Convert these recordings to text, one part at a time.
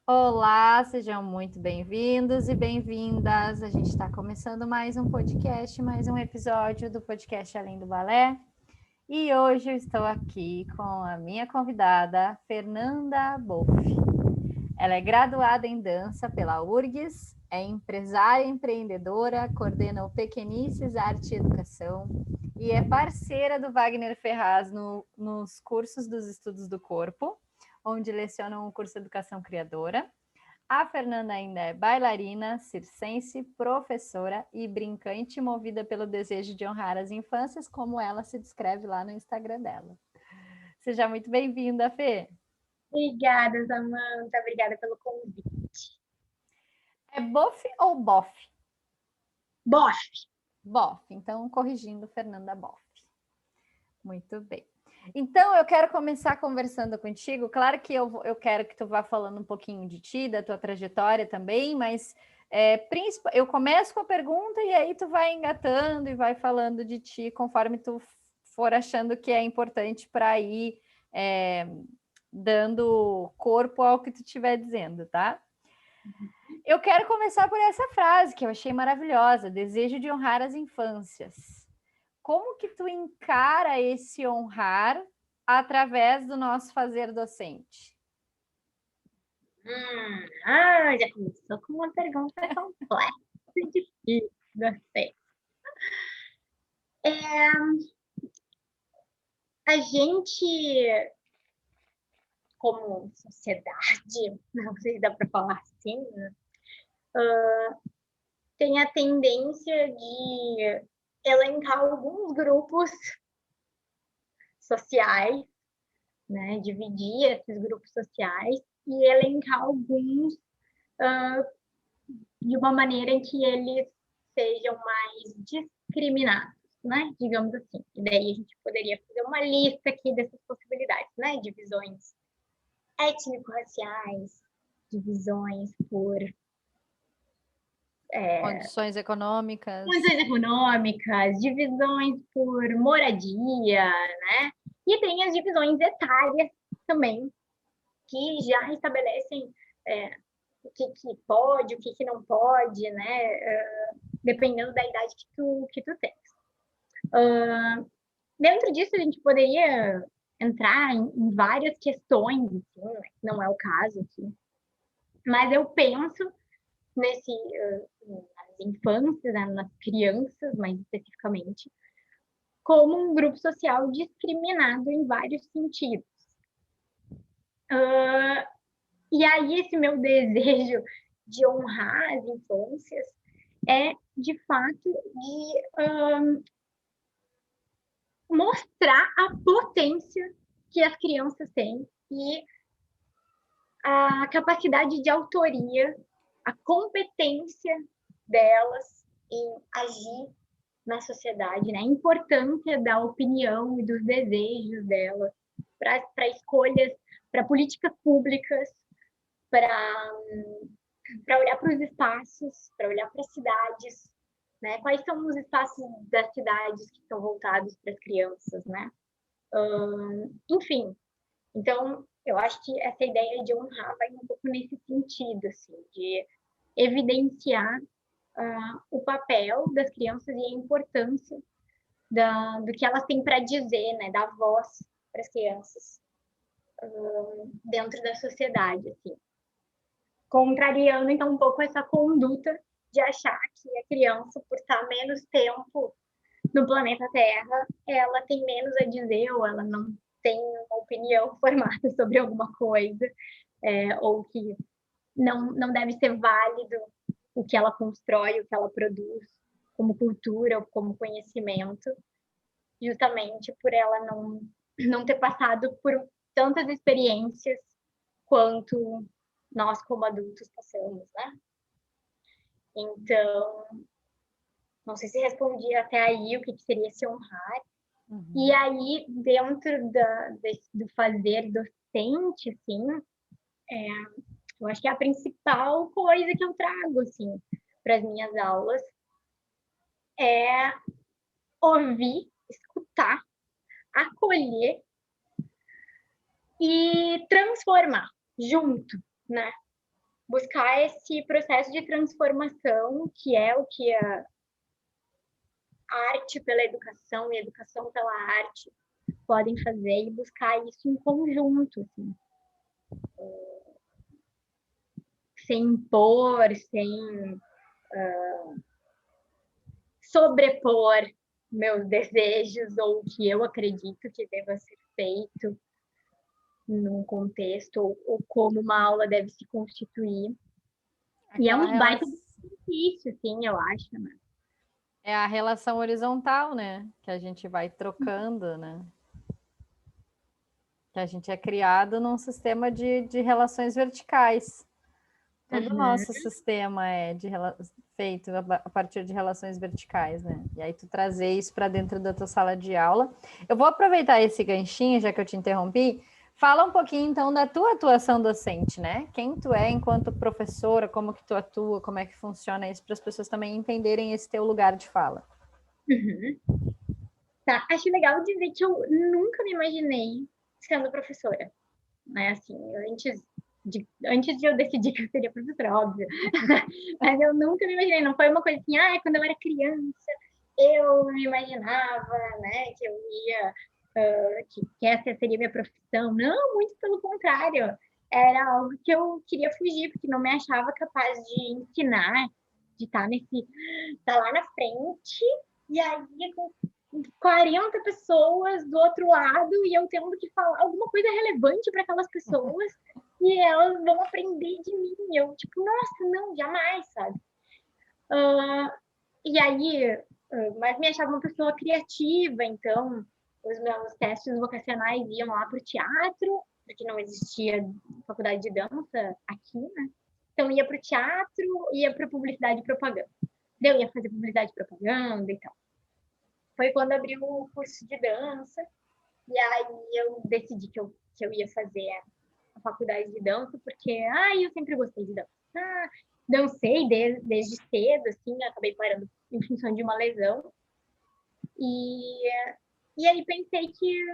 Olá, sejam muito bem-vindos e bem-vindas. A gente está começando mais um podcast, mais um episódio do podcast Além do Balé. E hoje eu estou aqui com a minha convidada, Fernanda Boff. Ela é graduada em dança pela URGS, é empresária e empreendedora, coordena o Pequenices Arte e Educação e é parceira do Wagner Ferraz nos cursos dos estudos do corpo, onde lecionam o curso Educação Criadora. A Fernanda ainda é bailarina, circense, professora e brincante, movida pelo desejo de honrar as infâncias, como ela se descreve lá no Instagram dela. Seja muito bem-vinda, Fê. Obrigada, Samanta. Obrigada pelo convite. É Boff ou Boff? Boff. Boff. Então, corrigindo, Fernanda Boff. Muito bem. Então, eu quero começar conversando contigo. Claro que eu quero que tu vá falando um pouquinho de ti, da tua trajetória também, mas eu começo com a pergunta e aí tu vai engatando e vai falando de ti conforme tu for achando que é importante para ir dando corpo ao que tu estiver dizendo, tá? Eu quero começar por essa frase que eu achei maravilhosa: desejo de honrar as infâncias. Como que tu encara esse honrar através do nosso fazer docente? Já começou com uma pergunta complexa e difícil. Gostei. A gente, como sociedade, não sei se dá para falar assim, né? Tem a tendência de elencar alguns grupos sociais, né? Dividir esses grupos sociais e elencar alguns de uma maneira em que eles sejam mais discriminados, né? Digamos assim. E daí a gente poderia fazer uma lista aqui dessas possibilidades, né? Divisões étnico-raciais, divisões por Condições econômicas. condições econômicas, divisões por moradia, né? E tem as divisões etárias também, que já estabelecem o que pode, o que não pode, né? Dependendo da idade que tu tens. Dentro disso, a gente poderia entrar em várias questões, assim, né? Não é o caso aqui. Mas eu penso nas infâncias, né? Nas crianças, mais especificamente, como um grupo social discriminado em vários sentidos. E aí, esse meu desejo de honrar as infâncias é, de fato, de mostrar a potência que as crianças têm e a capacidade de autoria, a competência delas em agir na sociedade, né? A importância da opinião e dos desejos delas para escolhas, para políticas públicas, para olhar para os espaços, para olhar para as cidades, né? Quais são os espaços das cidades que estão voltados para as crianças, né? Enfim, então eu acho que essa ideia de honrar vai um pouco nesse sentido, assim, de evidenciar o papel das crianças e a importância do que elas têm para dizer, né? Dar voz para as crianças dentro da sociedade, assim. Contrariando, então, um pouco essa conduta de achar que a criança, por estar menos tempo no planeta Terra, ela tem menos a dizer ou ela não tem uma opinião formada sobre alguma coisa, ou que não deve ser válido o que ela constrói, o que ela produz, como cultura ou como conhecimento, justamente por ela não ter passado por tantas experiências quanto nós como adultos passamos, né? Então, não sei se respondi até aí o que seria se honrar. E aí, dentro do fazer docente, assim, eu acho que a principal coisa que eu trago, assim, para as minhas aulas é ouvir, escutar, acolher e transformar junto, né? buscar esse processo de transformação, que é o que a arte pela educação e a educação pela arte podem fazer, e buscar isso em conjunto, assim, sem impor, sem sobrepor meus desejos ou o que eu acredito que deva ser feito num contexto, ou como uma aula deve se constituir. E é um baita difícil, assim, eu acho, né? É a relação horizontal, né? Que a gente vai trocando, né? Que a gente é criado num sistema de relações verticais. Todo o nosso sistema é feito a partir de relações verticais, né? E aí tu trazer isso para dentro da tua sala de aula. Eu vou aproveitar esse ganchinho, já que eu te interrompi. Fala um pouquinho, então, da tua atuação docente, né? Quem tu é enquanto professora, como que tu atua, como é que funciona isso, para as pessoas também entenderem esse teu lugar de fala. Tá, acho legal dizer que eu nunca me imaginei sendo professora, né? Assim, antes de eu decidir que eu seria professora, óbvio. Mas eu nunca me imaginei, não foi uma coisa assim, quando eu era criança, eu me imaginava, né, que eu ia, que essa seria minha profissão. Não, muito pelo contrário. Era algo que eu queria fugir, porque não me achava capaz de ensinar, de estar lá na frente, e aí com 40 pessoas do outro lado e eu tendo que falar alguma coisa relevante para aquelas pessoas e elas vão aprender de mim. Eu, tipo, nossa, não, jamais, sabe? E aí, mas me achava uma pessoa criativa, então os meus testes vocacionais iam lá para o teatro, porque não existia faculdade de dança aqui, né? Então ia para o teatro, ia para publicidade e propaganda. Eu ia fazer publicidade e propaganda e tal. Foi quando abriu o curso de dança, e aí eu decidi que eu ia fazer a faculdade de dança, porque eu sempre gostei de dança. Dancei desde cedo, assim, acabei parando em função de uma lesão. E aí pensei que,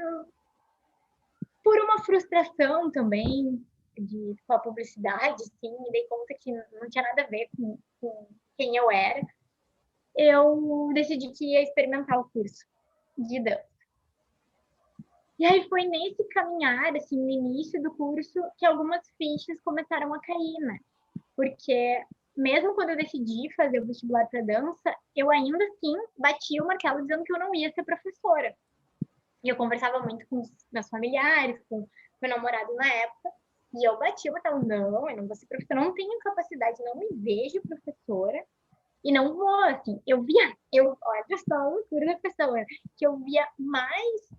por uma frustração também com a publicidade, assim, me dei conta que não tinha nada a ver com quem eu era. Eu decidi que ia experimentar o curso de dança. E aí foi nesse caminhar, assim, no início do curso, que algumas fichas começaram a cair, né? Porque mesmo quando eu decidi fazer o vestibular para dança, eu ainda assim batia o martelo dizendo que eu não ia ser professora. E eu conversava muito com os meus familiares, com meu namorado na época, e eu batia o martelo, não, eu não vou ser professora, não tenho capacidade, não me vejo professora, e não vou, assim, olha só a loucura da pessoa, que eu via mais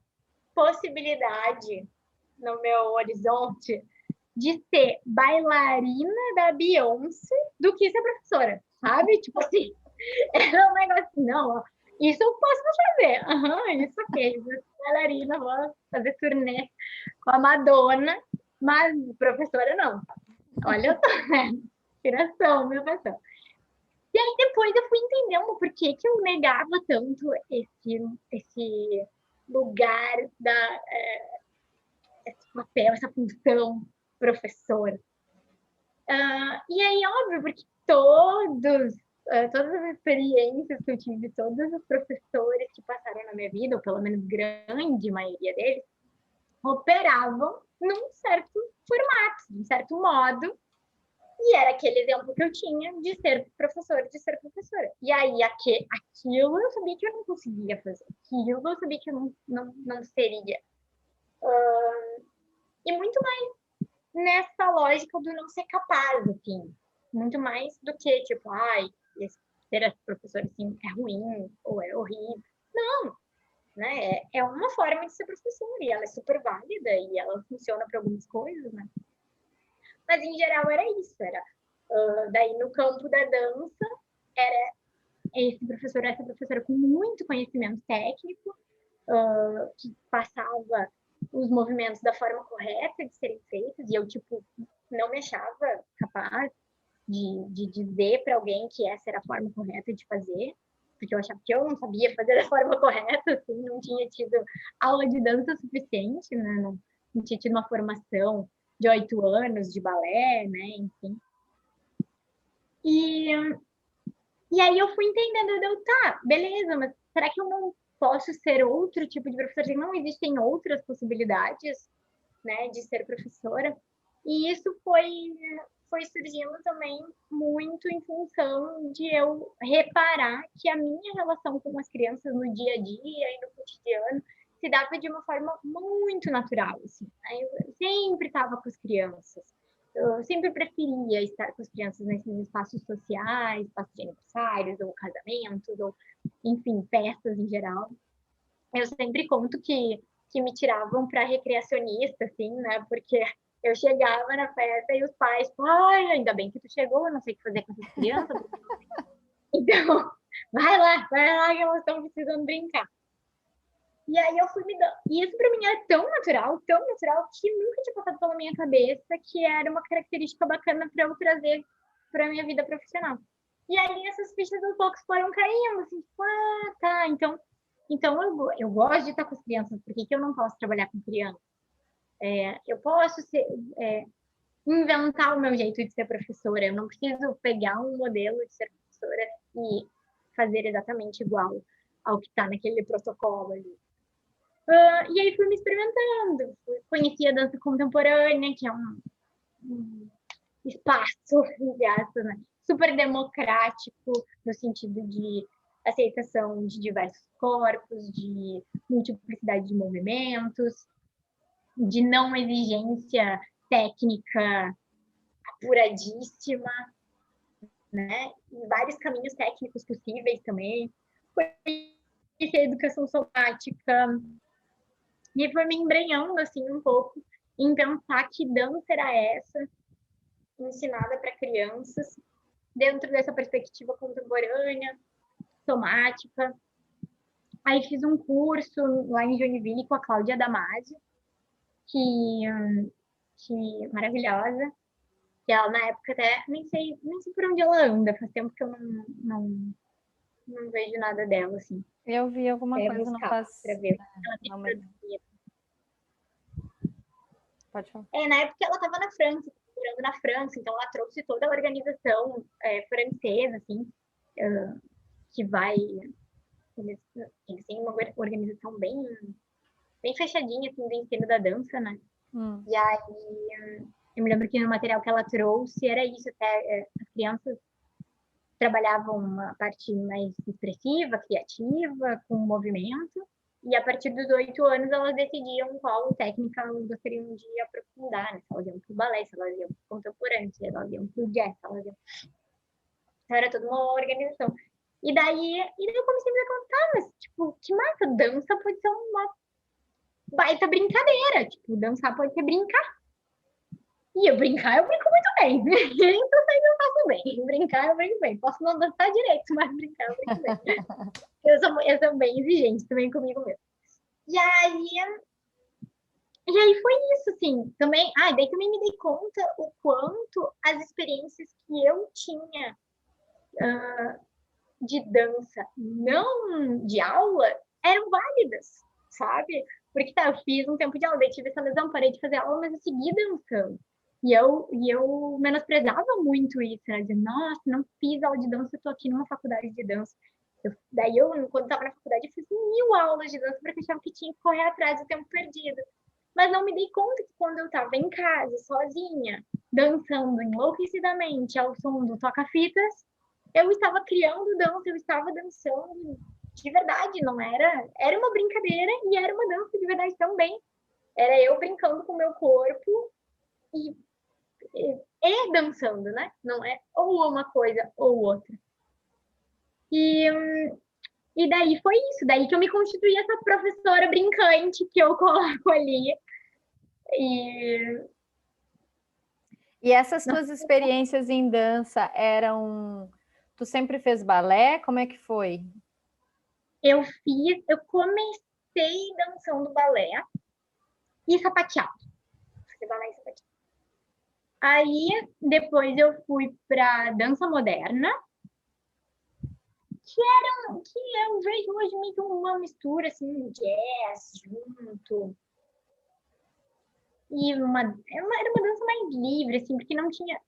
possibilidade no meu horizonte de ser bailarina da Beyoncé do que ser professora, sabe? Tipo assim, era um negócio, não, ó, isso eu posso fazer, isso aqui, bailarina, vou fazer turnê com a Madonna, mas professora não. Olha, eu tô, né? Inspiração, meu professor. E aí depois eu fui entendendo por que eu negava tanto esse lugar esse papel, essa função professora. E aí, óbvio, porque todas as experiências que eu tive, todos os professores que passaram na minha vida, ou pelo menos grande maioria deles, operavam num certo formato, de um certo modo, e era aquele exemplo que eu tinha de ser professor, de ser professora. E aí, aquilo eu sabia que eu não conseguia fazer, aquilo eu sabia que eu não seria. E muito mais nessa lógica do não ser capaz, assim. Muito mais do que, tipo, ser professor, assim, é ruim ou é horrível. Não, né? É uma forma de ser professor e ela é super válida e ela funciona para algumas coisas, né? Mas, em geral, era isso. Daí, no campo da dança, era essa professora com muito conhecimento técnico, que passava os movimentos da forma correta de serem feitos, e eu, tipo, não me achava capaz de dizer para alguém que essa era a forma correta de fazer, porque eu achava que eu não sabia fazer da forma correta, assim, não tinha tido aula de dança suficiente, né? Não tinha tido uma formação de 8 anos de balé, né? Enfim. E, e aí eu fui entendendo, tá, beleza, mas será que eu não posso ser outro tipo de professora? Não existem outras possibilidades, né, de ser professora? E isso foi surgindo também muito em função de eu reparar que a minha relação com as crianças no dia a dia e no cotidiano se dava de uma forma muito natural, assim. Eu sempre estava com as crianças. Eu sempre preferia estar com as crianças nesses espaços sociais, espaços de aniversários, ou casamentos, ou, enfim, festas em geral. Eu sempre conto que me tiravam para recreacionista, assim, né? Porque eu chegava na festa e os pais, ai, ainda bem que tu chegou, não sei o que fazer com essas crianças. Então, vai lá que elas estão precisando brincar. E aí eu fui me dando. E isso para mim é tão natural, que nunca tinha passado pela minha cabeça que era uma característica bacana para eu trazer para minha vida profissional. E aí essas fichas aos poucos foram caindo, assim, tipo, tá, então eu gosto de estar com as crianças, por que eu não posso trabalhar com criança? Eu posso inventar o meu jeito de ser professora, eu não preciso pegar um modelo de ser professora e fazer exatamente igual ao que está naquele protocolo ali. E aí fui me experimentando, conheci a dança contemporânea, que é um espaço, né? Super democrático, no sentido de aceitação de diversos corpos, de multiplicidade de movimentos, de não exigência técnica apuradíssima, né? E vários caminhos técnicos possíveis também. Conheci a educação somática, e foi me embrenhando assim um pouco em pensar que dança era essa, ensinada para crianças, dentro dessa perspectiva contemporânea, somática. Aí fiz um curso lá em Joinville com a Cláudia Damasio, que maravilhosa, que ela na época até, nem sei por onde ela anda, faz tempo que eu não vejo nada dela, assim. Eu vi alguma coisa, não faz... para ver. Ela não, pode falar. Na época ela estava na França, morando na França, então ela trouxe toda a organização francesa, assim, que vai... Eles têm uma organização bem fechadinha, assim, do ensino da dança, né? E aí, eu me lembro que no material que ela trouxe era isso, até as crianças trabalhavam uma parte mais expressiva, criativa, com movimento, e a partir dos 8 anos elas decidiam qual técnica elas gostariam de aprofundar, né? Se elas iam para o balé, se elas iam para o contemporâneo, se elas iam para o jazz, se elas iam... Então era toda uma organização. E daí eu comecei a me contar, mas, tipo, que massa, dança pode ser uma baita brincadeira, tipo, dançar pode ser brincar. E eu brinco muito bem. Então eu faço bem. Brincar, eu brinco bem. Posso não dançar direito, mas brincar, eu brinco bem. Eu sou bem exigente também comigo mesmo. E aí foi isso, assim. Também, daí também me dei conta o quanto as experiências que eu tinha de dança, não de aula, eram válidas, sabe? Porque eu fiz um tempo de aula, daí tive essa lesão, parei de fazer aula, mas eu segui dançando. E eu menosprezava muito isso, né? Dizer, nossa, não fiz aula de dança, eu tô aqui numa faculdade de dança. Daí quando estava na faculdade, eu fiz 1000 aulas de dança porque achava que tinha que correr atrás do tempo perdido. Mas não me dei conta que quando eu estava em casa, sozinha, dançando enlouquecidamente ao som do toca-fitas, eu estava criando dança, eu estava dançando de verdade, não era... Era uma brincadeira e era uma dança de verdade também. Era eu brincando com o meu corpo e dançando, né? Não é ou uma coisa ou outra. E daí foi isso, daí que eu me constituí essa professora brincante que eu coloco ali. E essas tuas experiências em dança eram... Tu sempre fez balé? Como é que foi? Eu comecei dançando balé e sapateado. Fazer balé e sapateado. Aí, depois eu fui para dança moderna, que eu vejo hoje meio que uma mistura, assim, jazz junto. E era uma dança mais livre, assim, porque não tinha...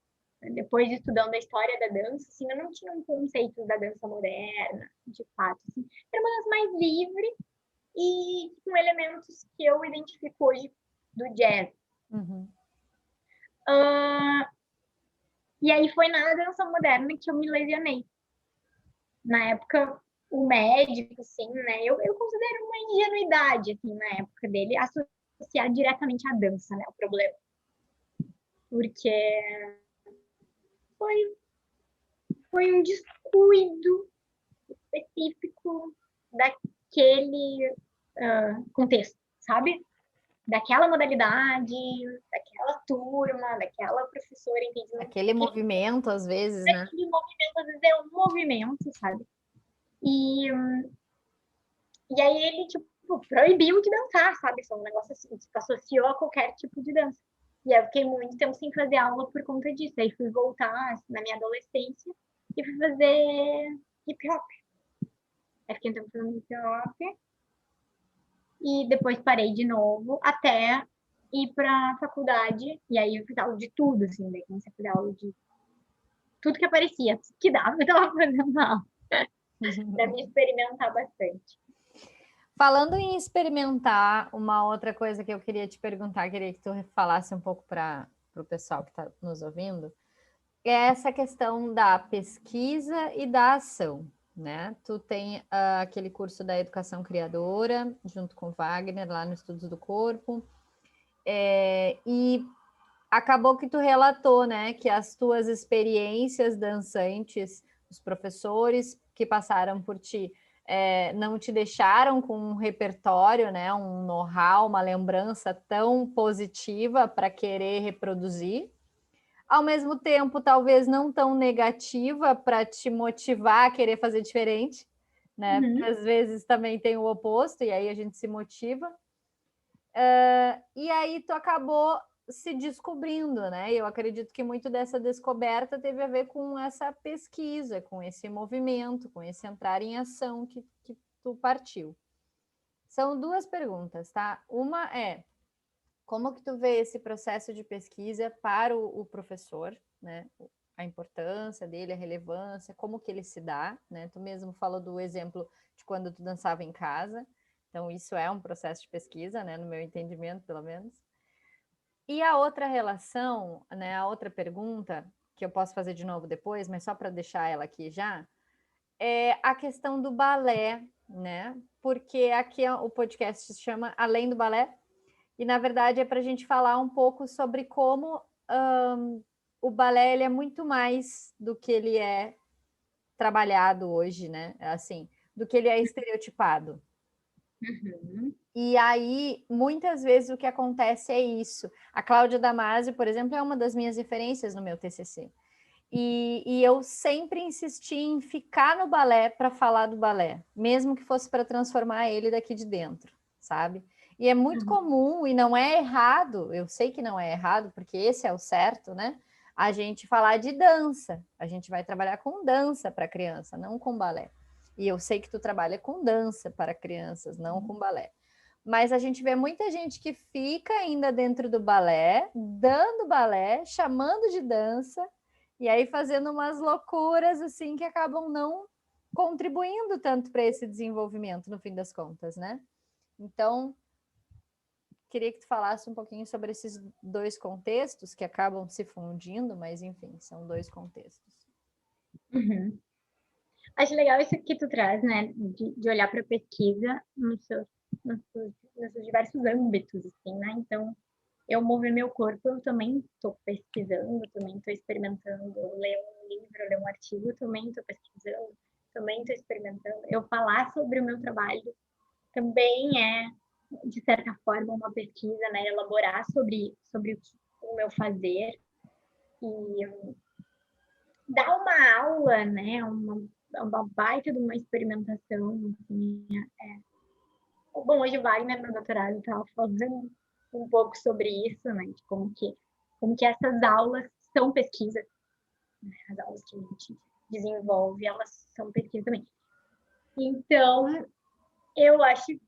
depois estudando a história da dança, assim, eu não tinha um conceito da dança moderna, de fato, assim. Era uma dança mais livre e com elementos que eu identifico hoje do jazz. Uhum. E aí foi na dança moderna que eu me lesionei. Na época, o médico, assim, né? Eu considero uma ingenuidade, assim, na época dele, associar diretamente à dança, né? O problema. Porque foi um descuido específico daquele contexto, sabe? Daquela modalidade, daquela turma, daquela professora, entendeu? Aquele movimento, às vezes, né? Aquele movimento, às vezes é um movimento, sabe? E aí ele, tipo, proibiu de dançar, sabe? Foi um negócio assim, se associou a qualquer tipo de dança. E aí eu fiquei muito tempo sem fazer aula por conta disso. Aí fui voltar assim, na minha adolescência e fui fazer hip hop. Aí fiquei um tempo fazendo hip hop e depois parei de novo até ir pra faculdade. E aí eu fiz aula de tudo, assim, daí comecei a fazer aula de tudo que aparecia, que dava, eu tava fazendo aula. Pra me experimentar bastante. Falando em experimentar, uma outra coisa que eu queria te perguntar, queria que tu falasse um pouco para o pessoal que está nos ouvindo, é essa questão da pesquisa e da ação, né? Tu tem aquele curso da educação criadora, junto com o Wagner, lá no Estudos do Corpo, e acabou que tu relatou, né, que as tuas experiências dançantes, os professores que passaram por ti, não te deixaram com um repertório, né, um know-how, uma lembrança tão positiva para querer reproduzir. Ao mesmo tempo, talvez não tão negativa para te motivar a querer fazer diferente, né? Uhum. Porque às vezes também tem o oposto, e aí a gente se motiva. E aí tu acabou se descobrindo, né? Eu acredito que muito dessa descoberta teve a ver com essa pesquisa, com esse movimento, com esse entrar em ação que tu partiu. São duas perguntas, tá? Uma é, como que tu vê esse processo de pesquisa para o professor, né? A importância dele, a relevância, como que ele se dá, né? Tu mesmo falou do exemplo de quando tu dançava em casa, então isso é um processo de pesquisa, né? No meu entendimento, pelo menos. E a outra relação, né? A outra pergunta, que eu posso fazer de novo depois, mas só para deixar ela aqui já, é a questão do balé, né? Porque aqui o podcast se chama Além do Balé, e, na verdade, é para a gente falar um pouco sobre como o balé ele é muito mais do que ele é trabalhado hoje, né? Assim, do que ele é estereotipado. Uhum. E aí, muitas vezes, o que acontece é isso. A Cláudia Damasio, por exemplo, é uma das minhas referências no meu TCC. E eu sempre insisti em ficar no balé para falar do balé, mesmo que fosse para transformar ele daqui de dentro, sabe? E é muito comum, e não é errado, eu sei que não é errado, porque esse é o certo, né? A gente falar de dança. A gente vai trabalhar com dança para criança, não com balé. E eu sei que tu trabalha com dança para crianças, não com balé. Mas a gente vê muita gente que fica ainda dentro do balé, dando balé, chamando de dança, e aí fazendo umas loucuras assim que acabam não contribuindo tanto para esse desenvolvimento, no fim das contas, né? Então, queria que tu falasse um pouquinho sobre esses dois contextos que acabam se fundindo, mas enfim, são dois contextos. Uhum. Acho legal isso que tu traz, né? De olhar para a pesquisa nos seus diversos âmbitos, assim, né? Então, eu mover meu corpo, eu também estou pesquisando, também estou experimentando. Eu ler um livro, ler um artigo, eu também estou pesquisando, também estou experimentando. Eu falar sobre o meu trabalho também é, de certa forma, uma pesquisa, né? Elaborar sobre o meu fazer e dar uma aula, né? Uma baita de uma experimentação. Assim, Bom, hoje Wagner, no doutorado, estava falando um pouco sobre isso, né? De como que essas aulas são pesquisa. Né? As aulas que a gente desenvolve, elas são pesquisa também. Então, eu acho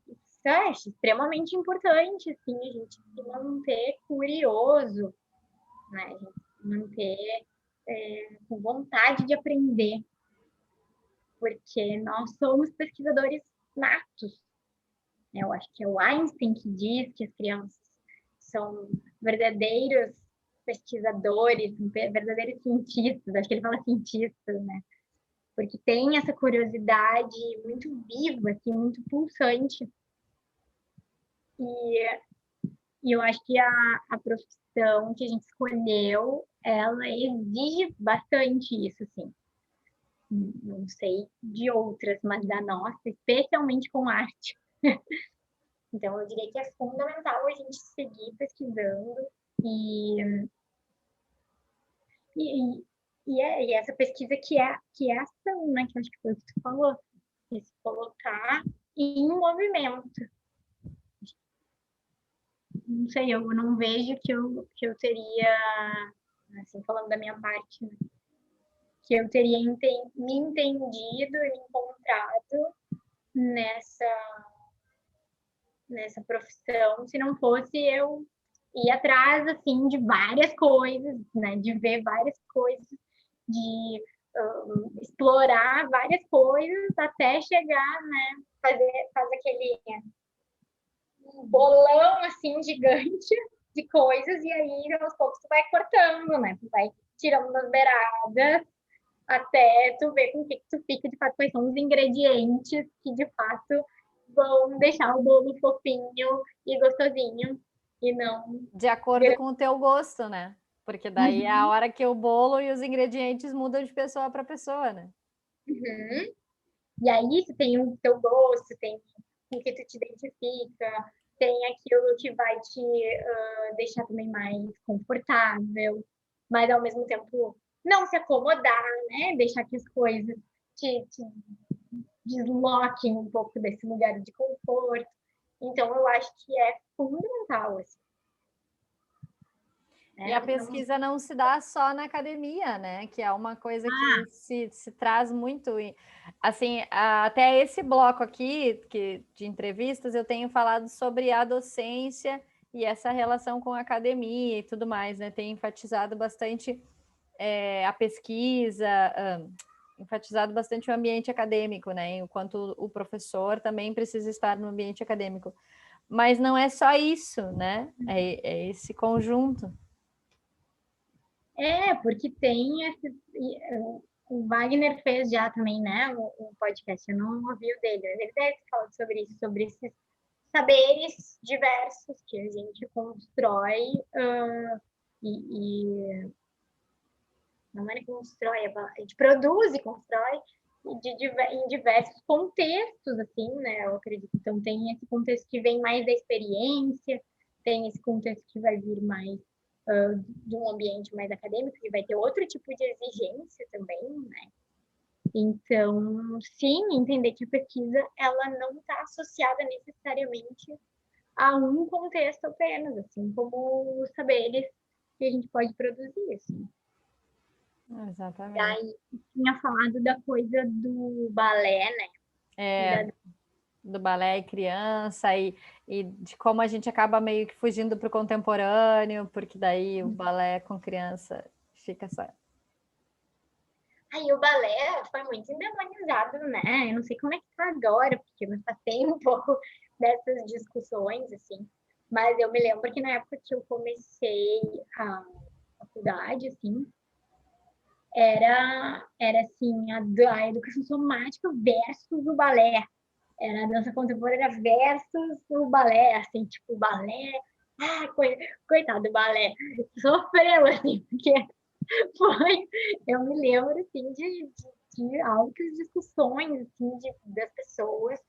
extremamente importante, assim, a gente se manter curioso, né? A gente se manter com vontade de aprender, porque nós somos pesquisadores natos. Eu acho que é o Einstein que diz que as crianças são verdadeiros pesquisadores, verdadeiros cientistas. Acho que ele fala cientistas, né? Porque tem essa curiosidade muito viva, assim, muito pulsante. E eu acho que a profissão que a gente escolheu, ela exige bastante isso, assim. Não sei de outras, mas da nossa, especialmente com arte. Então, eu diria que é fundamental a gente seguir pesquisando e essa pesquisa que é ação, né? Que eu acho que foi o que tu falou, que se colocar em movimento. Não sei, eu não vejo que eu teria, assim, falando da minha parte, né? Que eu teria me entendido e me encontrado nessa profissão se não fosse eu ir atrás, assim, de várias coisas, né? De ver várias coisas, de explorar várias coisas até chegar, né? Fazer aquele bolão, assim, gigante de coisas e aí, aos poucos, tu vai cortando, né? Tu vai tirando das beiradas até tu ver com o que tu fica, de fato, quais são os ingredientes que, de fato, vão deixar o bolo fofinho e gostosinho e não... De acordo com o teu gosto, né? Porque daí é a hora que o bolo e os ingredientes mudam de pessoa para pessoa, né? Uhum. E aí, você tem o teu gosto, tem o que tu te identifica, tem aquilo que vai te deixar também mais confortável, mas ao mesmo tempo não se acomodar, né? Deixar que as coisas te desloquem um pouco desse lugar de conforto. Então, eu acho que é fundamental, assim. E a pesquisa não se dá só na academia, né? Que é uma coisa que se traz muito. Assim, até esse bloco aqui de entrevistas, eu tenho falado sobre a docência e essa relação com a academia e tudo mais, né? Tenho enfatizado bastante a pesquisa, enfatizado bastante o ambiente acadêmico, né? Enquanto o professor também precisa estar no ambiente acadêmico. Mas não é só isso, né? É esse conjunto. Porque tem esse... O Wagner fez já também, né? Um podcast, eu não ouvi o dele. Ele deve ter falado sobre isso, sobre esses saberes diversos que a gente constrói não é que constrói, a gente produz e constrói em diversos contextos, assim, né? Eu acredito. Então, tem esse contexto que vem mais da experiência, tem esse contexto que vai vir mais de um ambiente mais acadêmico, que vai ter outro tipo de exigência também, né? Então, sim, entender que a pesquisa ela não está associada necessariamente a um contexto apenas, assim como os saberes que a gente pode produzir, assim. Exatamente. Daí, tinha falado da coisa do balé, né? Do balé e criança, e de como a gente acaba meio que fugindo para o contemporâneo, porque daí o balé com criança fica só. Aí o balé foi muito endemonizado, né? Eu não sei como é que tá agora, porque eu me passei um pouco dessas discussões, assim. Mas eu me lembro que na época que eu comecei a faculdade, assim, era assim, a educação somática versus o balé. Era a dança contemporânea versus o balé, assim, tipo, o balé... coitado do balé. Sofreu, assim, porque foi... Eu me lembro, assim, de altas discussões, assim, das pessoas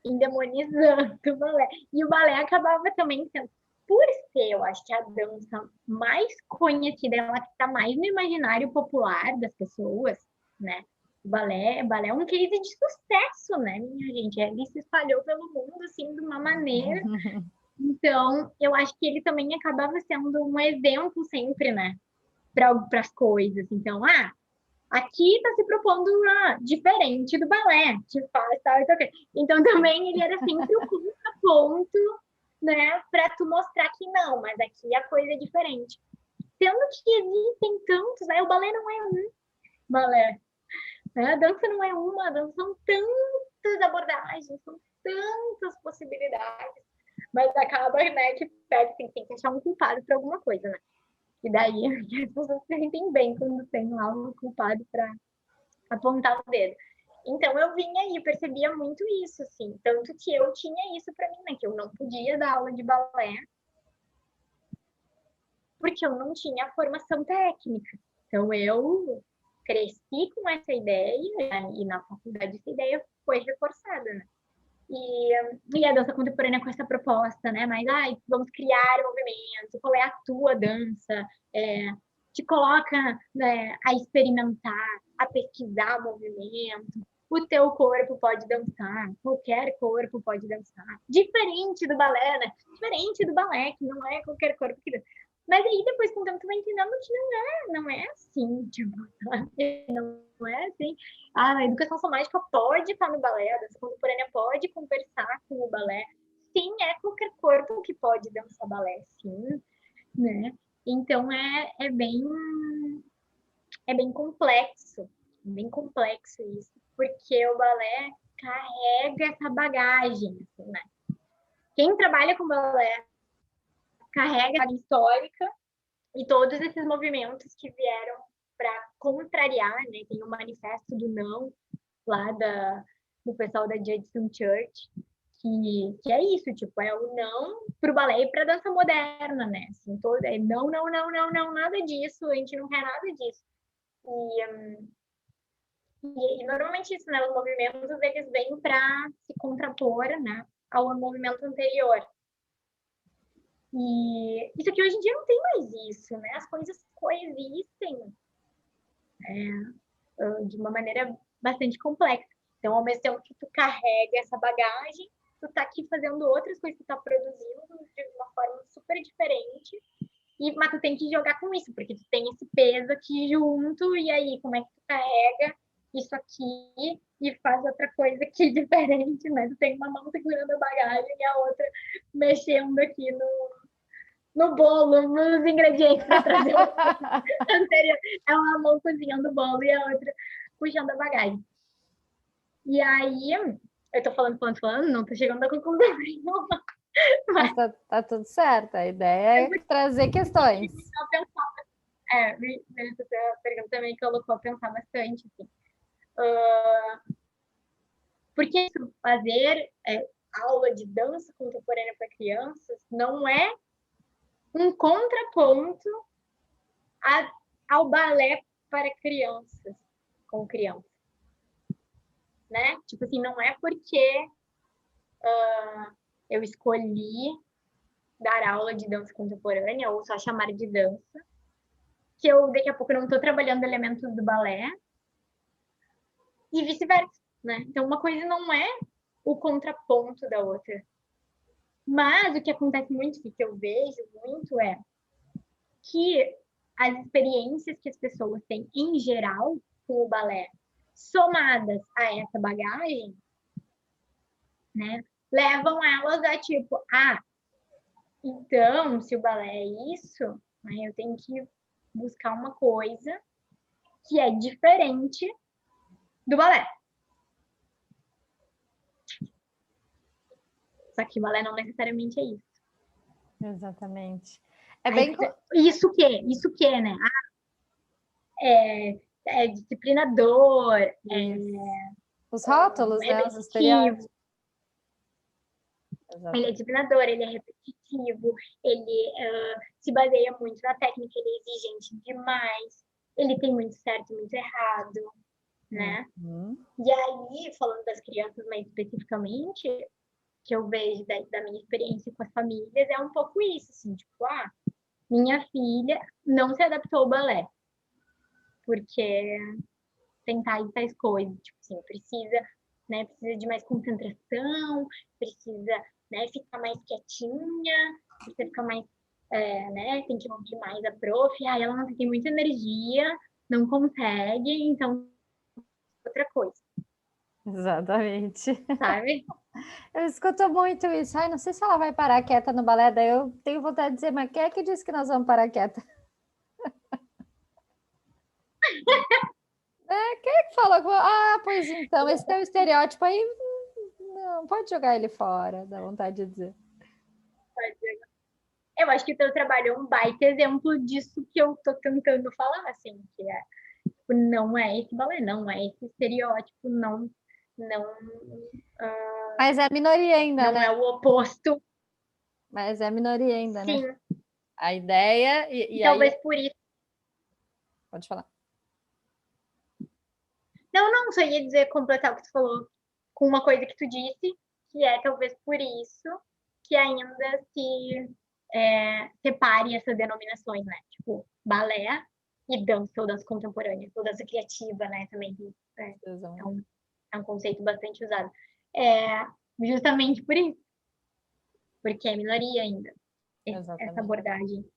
endemonizando o balé. E o balé acabava também sendo, por ser, eu acho que a dança mais conhecida, ela que está mais no imaginário popular das pessoas, né? O balé é um case de sucesso, né, minha gente? Ele se espalhou pelo mundo, assim, de uma maneira. Então, eu acho que ele também acabava sendo um exemplo sempre, né? Para as coisas. Então, aqui está se propondo diferente do balé, te faz tal e tal. Então, também ele era sempre o contraponto, né? Para tu mostrar que não, mas aqui a coisa é diferente. Sendo que existem tantos né? O balé não é um balé, né? A dança não é uma, a dança são tantas abordagens, são tantas possibilidades, mas acaba, né, que pega, tem que achar um culpado para alguma coisa, né? E daí as pessoas se sentem bem quando tem lá um culpado para apontar o dedo. Então eu vinha e percebia muito isso, assim, tanto que eu tinha isso para mim, né, que eu não podia dar aula de balé porque eu não tinha formação técnica. Então eu cresci com essa ideia e na faculdade essa ideia foi reforçada, né? E a dança contemporânea com essa proposta, né? Mas, vamos criar movimento, qual é a tua dança? Te coloca, né, a experimentar, a pesquisar movimento. O teu corpo pode dançar, qualquer corpo pode dançar. Diferente do balé, né? Diferente do balé, que não é qualquer corpo que dança. Mas aí depois, com o tempo, tu vai entendendo que não é assim, tipo, não é assim. A educação somática pode estar no balé, a dança contemporânea pode conversar com o balé. Sim, é qualquer corpo que pode dançar balé, sim, né? Então é bem bem complexo isso, porque o balé carrega essa bagagem, assim, né? Quem trabalha com balé carrega a histórica e todos esses movimentos que vieram para contrariar, né? Tem o manifesto do não lá do pessoal da Judson Church, que é isso, tipo, é o não pro balé e pra dança moderna, né? Assim, todo, não, não, não, não, não, nada disso, a gente não quer nada disso. E normalmente isso, né? Os movimentos, eles vêm para se contrapor, né, ao movimento anterior. E isso aqui hoje em dia não tem mais isso, né? As coisas coexistem de uma maneira bastante complexa. Então, ao mesmo tempo que tu carrega essa bagagem, tu tá aqui fazendo outras coisas, tu tá produzindo de uma forma super diferente, mas tu tem que jogar com isso, porque tu tem esse peso aqui junto, e aí, como é que tu carrega isso aqui e faz outra coisa aqui diferente, né? Tu tem uma mão segurando a bagagem e a outra mexendo aqui no bolo, nos ingredientes para trazer o anterior. É uma mão cozinhando o bolo e a outra puxando a bagagem. E aí, eu tô falando, não tô chegando a conclusão nenhuma. Mas tá tudo certo, a ideia é trazer questões. Essa pergunta também colocou a pensar bastante, assim. Porque fazer aula de dança contemporânea para crianças não é um contraponto ao balé para crianças, com crianças. Né? Tipo assim, não é porque eu escolhi dar aula de dança contemporânea ou só chamar de dança, que eu daqui a pouco não estou trabalhando elementos do balé e vice-versa, né? Então uma coisa não é o contraponto da outra. Mas o que acontece muito, que eu vejo muito, é que as experiências que as pessoas têm em geral com o balé, somadas a essa bagagem, né, levam elas a tipo, então, se o balé é isso, né, eu tenho que buscar uma coisa que é diferente do balé. Só que o balé não necessariamente é isso. Exatamente. É bem... Isso que, né? É disciplinador. Os rótulos, né? Os estereótipos. Ele é disciplinador, ele é repetitivo, ele se baseia muito na técnica, ele é exigente demais, ele tem muito certo e muito errado, né? E aí, falando das crianças mais especificamente, que eu vejo da minha experiência com as famílias, é um pouco isso, assim, tipo, minha filha não se adaptou ao balé, porque tem tais coisas, tipo assim, precisa de mais concentração, precisa, né, ficar mais quietinha, precisa ficar mais, tem que ouvir mais a prof, ela não tem muita energia, não consegue, então outra coisa. Exatamente. Sabe? Eu escuto muito isso. Não sei se ela vai parar quieta no balé, daí eu tenho vontade de dizer, mas quem é que disse que nós vamos parar quieta? Quem é que falou? Pois então, esse teu estereótipo aí, não, pode jogar ele fora, dá vontade de dizer. Eu acho que o teu trabalho é um baita exemplo disso que eu tô tentando falar, assim, que é, tipo, não é esse balé, não é esse estereótipo, não, Mas é a minoria ainda, não né? é o oposto. Mas é a minoria ainda, né? Sim, A ideia, e aí, talvez por isso. pode falar. Não, só ia dizer, completar o que tu falou com uma coisa que tu disse, que é talvez por isso que ainda se separe essas denominações, né? Tipo, balé e dança, ou dança contemporânea, ou dança criativa, né? Também é um conceito bastante usado. É, justamente por isso, porque é minoria ainda, essa Exatamente. abordagem.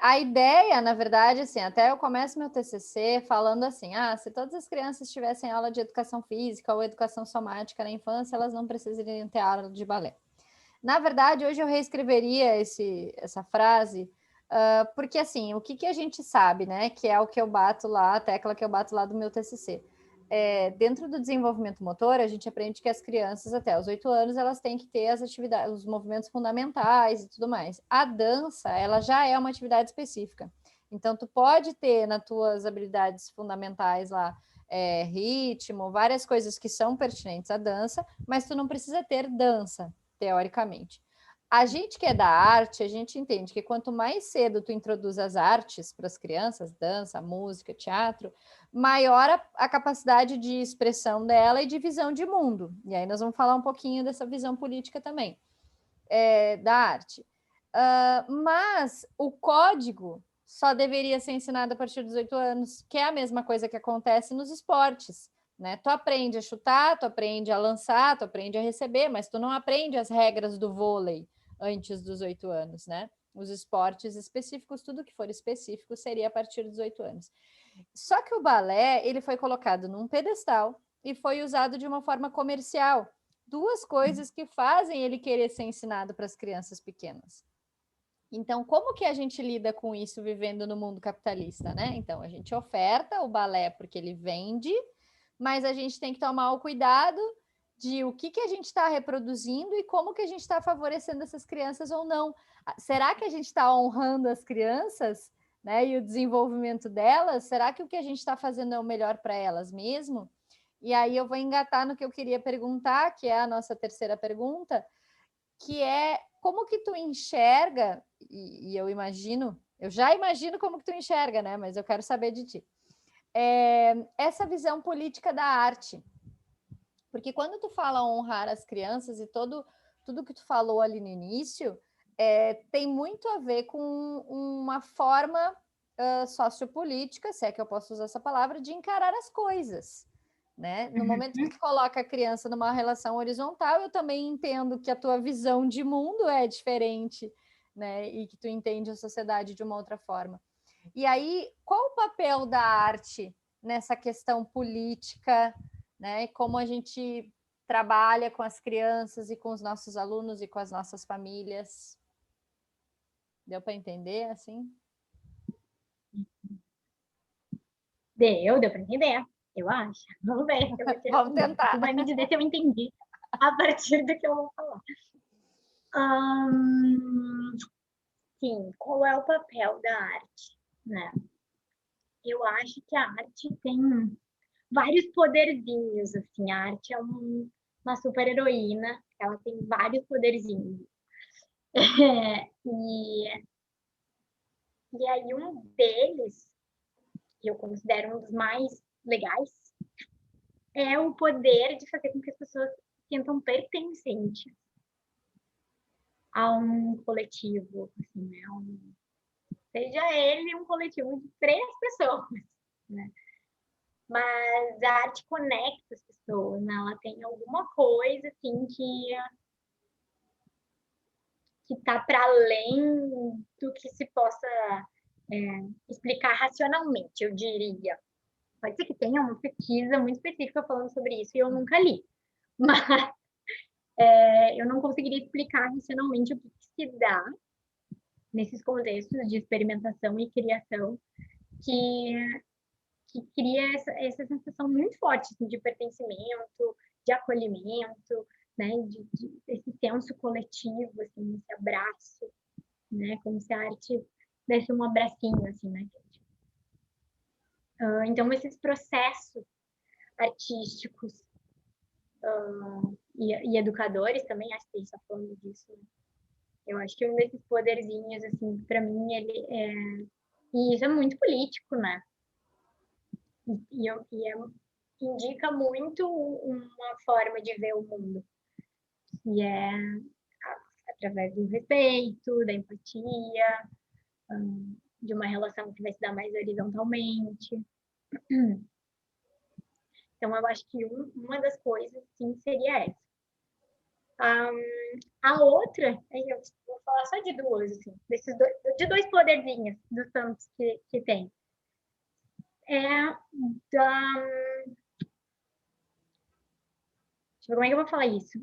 A ideia, na verdade, assim, até eu começo meu TCC falando assim, se todas as crianças tivessem aula de educação física ou educação somática na infância, elas não precisariam ter aula de balé. Na verdade, hoje eu reescreveria essa frase, porque assim, o que a gente sabe, né, que é o que eu bato lá, a tecla que eu bato lá do meu TCC. Dentro do desenvolvimento motor, a gente aprende que as crianças até os 8 anos elas têm que ter as atividades, os movimentos fundamentais e tudo mais. A dança, ela já é uma atividade específica. Então, tu pode ter nas tuas habilidades fundamentais lá ritmo, várias coisas que são pertinentes à dança, mas tu não precisa ter dança, teoricamente. A gente que é da arte, a gente entende que quanto mais cedo tu introduz as artes para as crianças, dança, música, teatro, maior a capacidade de expressão dela e de visão de mundo. E aí nós vamos falar um pouquinho dessa visão política também, da arte. Mas o código só deveria ser ensinado a partir dos 8 anos, que é a mesma coisa que acontece nos esportes. Né? Tu aprende a chutar, tu aprende a lançar, tu aprende a receber, mas tu não aprende as regras do vôlei antes dos 8 anos, né? Os esportes específicos, tudo que for específico seria a partir dos 8 anos. Só que o balé, ele foi colocado num pedestal e foi usado de uma forma comercial. Duas coisas que fazem ele querer ser ensinado para as crianças pequenas. Então, como que a gente lida com isso vivendo no mundo capitalista, né? Então, a gente oferta o balé porque ele vende, mas a gente tem que tomar o cuidado de o que a gente está reproduzindo e como que a gente está favorecendo essas crianças ou não. Será que a gente está honrando as crianças, né, e o desenvolvimento delas? Será que o que a gente está fazendo é o melhor para elas mesmo? E aí eu vou engatar no que eu queria perguntar, que é a nossa terceira pergunta, que é como que tu enxerga, e eu já imagino como que tu enxerga, né? Mas eu quero saber de ti. Essa visão política da arte. Porque quando tu fala honrar as crianças e tudo que tu falou ali no início, tem muito a ver com uma forma sociopolítica, se é que eu posso usar essa palavra, de encarar as coisas. Né? No momento que tu coloca a criança numa relação horizontal, eu também entendo que a tua visão de mundo é diferente, né? E que tu entende a sociedade de uma outra forma. E aí, qual o papel da arte nessa questão política, né? Como a gente trabalha com as crianças e com os nossos alunos e com as nossas famílias? Deu para entender assim? Deu para entender, eu acho. Vamos ver. Vamos tentar. Tu vai me dizer se eu entendi a partir do que eu vou falar. Sim, qual é o papel da arte, né? Eu acho que a arte tem vários poderzinhos, assim, a arte é uma super heroína, ela tem vários poderzinhos. E aí um deles, que eu considero um dos mais legais, é o poder de fazer com que as pessoas se sintam pertencentes a um coletivo, assim, né? Seja ele um coletivo de 3 pessoas, né? Mas a arte conecta as pessoas, né? Ela tem alguma coisa assim que está para além do que se possa explicar racionalmente, eu diria. Pode ser que tenha uma pesquisa muito específica falando sobre isso e eu nunca li, mas eu não conseguiria explicar racionalmente o que se dá nesses contextos de experimentação e criação que que cria essa sensação muito forte assim, de pertencimento, de acolhimento, né? Esse senso coletivo, assim, esse abraço, né? Como se a arte desse um abracinho, assim, né? Então, esses processos artísticos e educadores também, acho que a gente está falando disso, né? Eu acho que um desses poderzinhos, assim, para mim, ele é... E isso é muito político, né? Indica muito uma forma de ver o mundo, que é através do respeito, da empatia, de uma relação que vai se dar mais horizontalmente. Então, eu acho que uma das coisas, sim, seria essa. A outra, eu vou falar só de duas, assim, de dois poderzinhos dos tantos que tem. É da... Deixa eu ver como é que eu vou falar isso.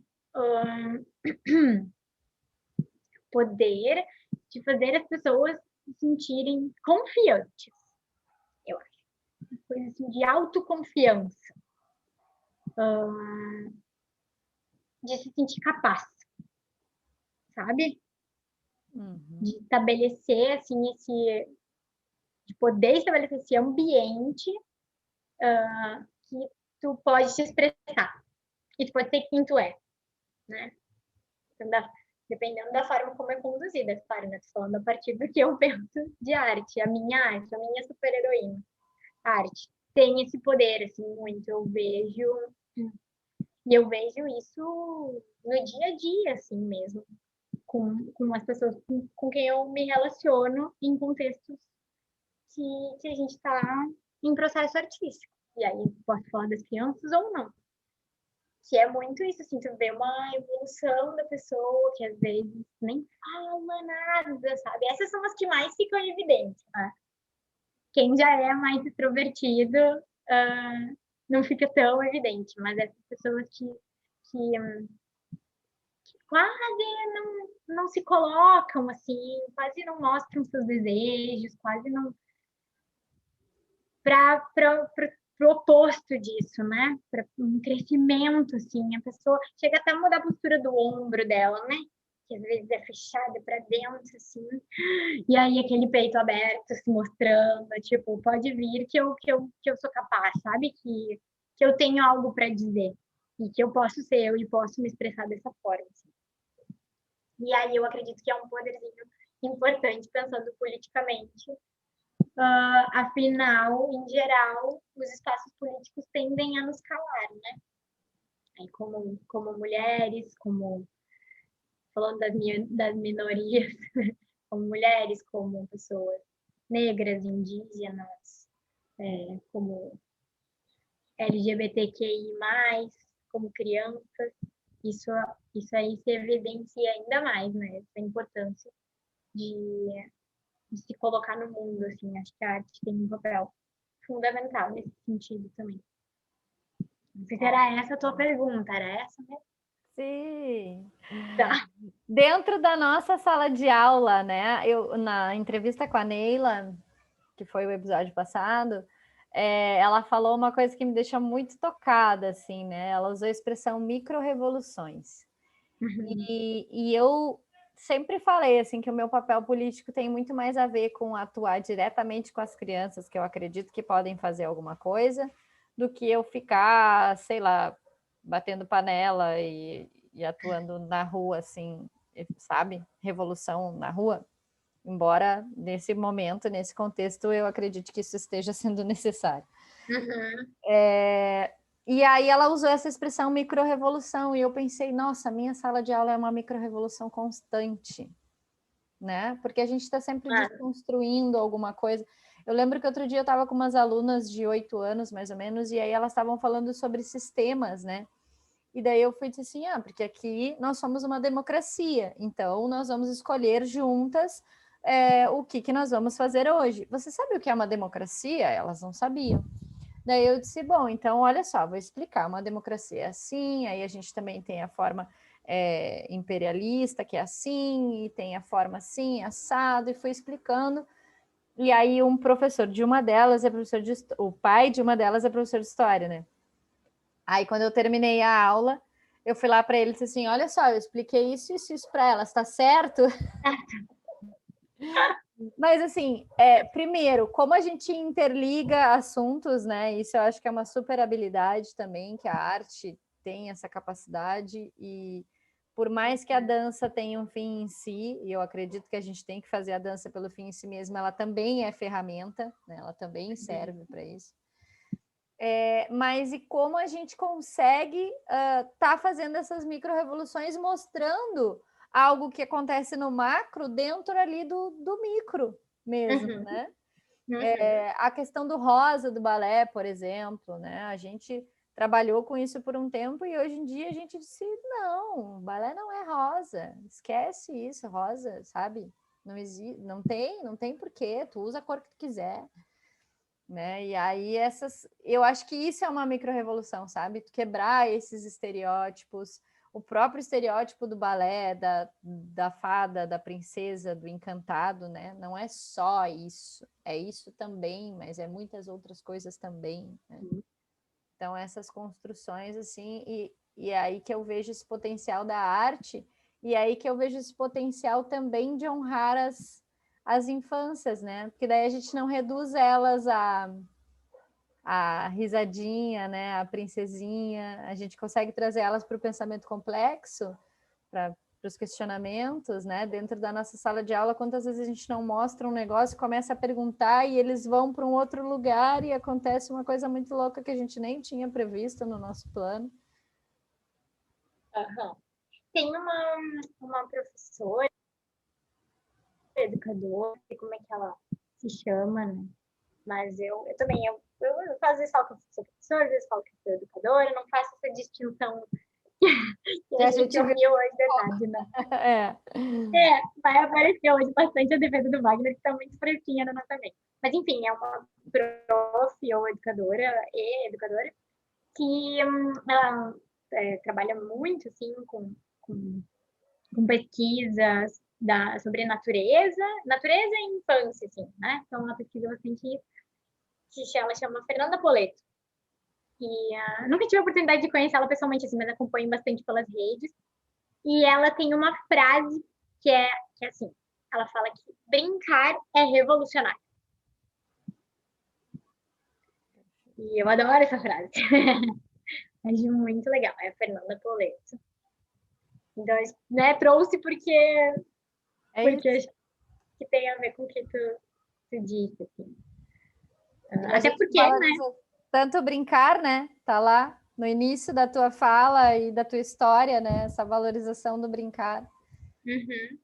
Poder de fazer as pessoas se sentirem confiantes, eu acho. Uma coisa assim de autoconfiança. De se sentir capaz, sabe? De estabelecer, assim, de poder estabelecer esse ambiente que tu pode te expressar. E tu pode ser quem tu é, né? Então, dependendo da forma como é conduzida, claro, né? Tô falando a partir do que eu penso de arte, a minha super-heroína. A arte tem esse poder, assim, muito. E eu vejo isso no dia a dia, assim mesmo, com as pessoas com quem eu me relaciono em contextos que a gente está em processo artístico. E aí posso falar das crianças ou não. Que é muito isso, assim, tu vê uma evolução da pessoa que às vezes nem fala nada, sabe? Essas são as que mais ficam evidentes, né? Quem já é mais extrovertido não fica tão evidente, mas essas pessoas que quase não se colocam assim, quase não mostram seus desejos, quase não. Para o oposto disso, né? Para um crescimento, assim, a pessoa chega até a mudar a postura do ombro dela, né? Que às vezes é fechada para dentro, assim, e aí aquele peito aberto se mostrando, tipo, pode vir que eu sou capaz, sabe? Que eu tenho algo para dizer e que eu posso ser eu e posso me expressar dessa forma. Assim. E aí eu acredito que é um poderzinho importante, pensando politicamente. Afinal, em geral, os espaços políticos tendem a nos calar, né? Aí, como mulheres, falando das minorias, como mulheres, como pessoas negras, indígenas, como LGBTQI+, como crianças, isso aí se evidencia ainda mais, né? Essa importância de se colocar no mundo, assim. Acho que a arte tem um papel fundamental nesse sentido também. Não sei se era essa a tua pergunta, era essa, né? Sim. Tá. Dentro da nossa sala de aula, né? Eu, na entrevista com a Neila, que foi o episódio passado, ela falou uma coisa que me deixou muito tocada, assim, né? Ela usou a expressão micro-revoluções. E eu sempre falei, assim, que o meu papel político tem muito mais a ver com atuar diretamente com as crianças, que eu acredito que podem fazer alguma coisa, do que eu ficar, sei lá, batendo panela e atuando na rua, assim, sabe? Revolução na rua. Embora nesse momento, nesse contexto, eu acredite que isso esteja sendo necessário. E aí ela usou essa expressão micro-revolução, e eu pensei, nossa, minha sala de aula é uma micro-revolução constante, né? Porque a gente está sempre desconstruindo alguma coisa. Eu lembro que outro dia eu estava com umas alunas de 8 anos, mais ou menos, e aí elas estavam falando sobre sistemas, né? E daí eu fui dizer assim, porque aqui nós somos uma democracia, então nós vamos escolher juntas o que nós vamos fazer hoje. Você sabe o que é uma democracia? Elas não sabiam. Daí eu disse, bom, então olha só, vou explicar, uma democracia é assim, aí a gente também tem a forma imperialista, que é assim, e tem a forma assim, assado, e fui explicando. E aí um professor de uma delas é professor de... O pai de uma delas é professor de história, né? Aí quando eu terminei a aula, eu fui lá para ele e disse assim, olha só, eu expliquei isso para elas, tá certo? Mas assim, primeiro, como a gente interliga assuntos, né? Isso eu acho que é uma super habilidade também, que a arte tem essa capacidade, e por mais que a dança tenha um fim em si, e eu acredito que a gente tem que fazer a dança pelo fim em si mesma, ela também é ferramenta, né? Ela também serve para isso. Mas e como a gente consegue tá fazendo essas micro-revoluções, mostrando algo que acontece no macro dentro ali do micro mesmo, né? A questão do rosa do balé, por exemplo, né? A gente trabalhou com isso por um tempo e hoje em dia a gente disse, não, balé não é rosa, esquece isso, rosa, sabe? Não existe, não tem porquê, tu usa a cor que tu quiser. Né? E aí eu acho que isso é uma micro-revolução, sabe? Quebrar esses estereótipos, o próprio estereótipo do balé, da fada, da princesa, do encantado, né? Não é só isso, é isso também, mas é muitas outras coisas também, né? Então essas construções assim, e é aí que eu vejo esse potencial da arte, e é aí que eu vejo esse potencial também de honrar as infâncias, né? Porque daí a gente não reduz elas a risadinha, né? A princesinha, a gente consegue trazer elas para o pensamento complexo, para os questionamentos, né? Dentro da nossa sala de aula, quantas vezes a gente não mostra um negócio, começa a perguntar e eles vão para um outro lugar e acontece uma coisa muito louca que a gente nem tinha previsto no nosso plano. Uhum. Tem uma professora, educadora, não sei como é que ela se chama, né? Mas eu também, eu às vezes falo que eu sou professora, às vezes falo que eu sou educadora, não faço essa distinção que a gente ouviu hoje de tarde, né? Vai aparecer hoje bastante a defesa do Wagner, que está muito fresquinha na nossa mente. Mas, enfim, é uma prof ou educadora que ela trabalha muito, assim, com pesquisas sobre natureza e infância, assim, né? Então, ela pesquisa bastante isso, que ela chama Fernanda Poleto. E nunca tive a oportunidade de conhecer ela pessoalmente, assim, mas acompanho bastante pelas redes. E ela tem uma frase que é assim, ela fala que brincar é revolucionário. E eu adoro essa frase. Acho muito legal. É a Fernanda Poleto. Então, né, trouxe porque acho que tem a ver com o que tu disse, assim. Até porque, né? Tanto brincar, né? Tá lá no início da tua fala e da tua história, né? Essa valorização do brincar. Uhum.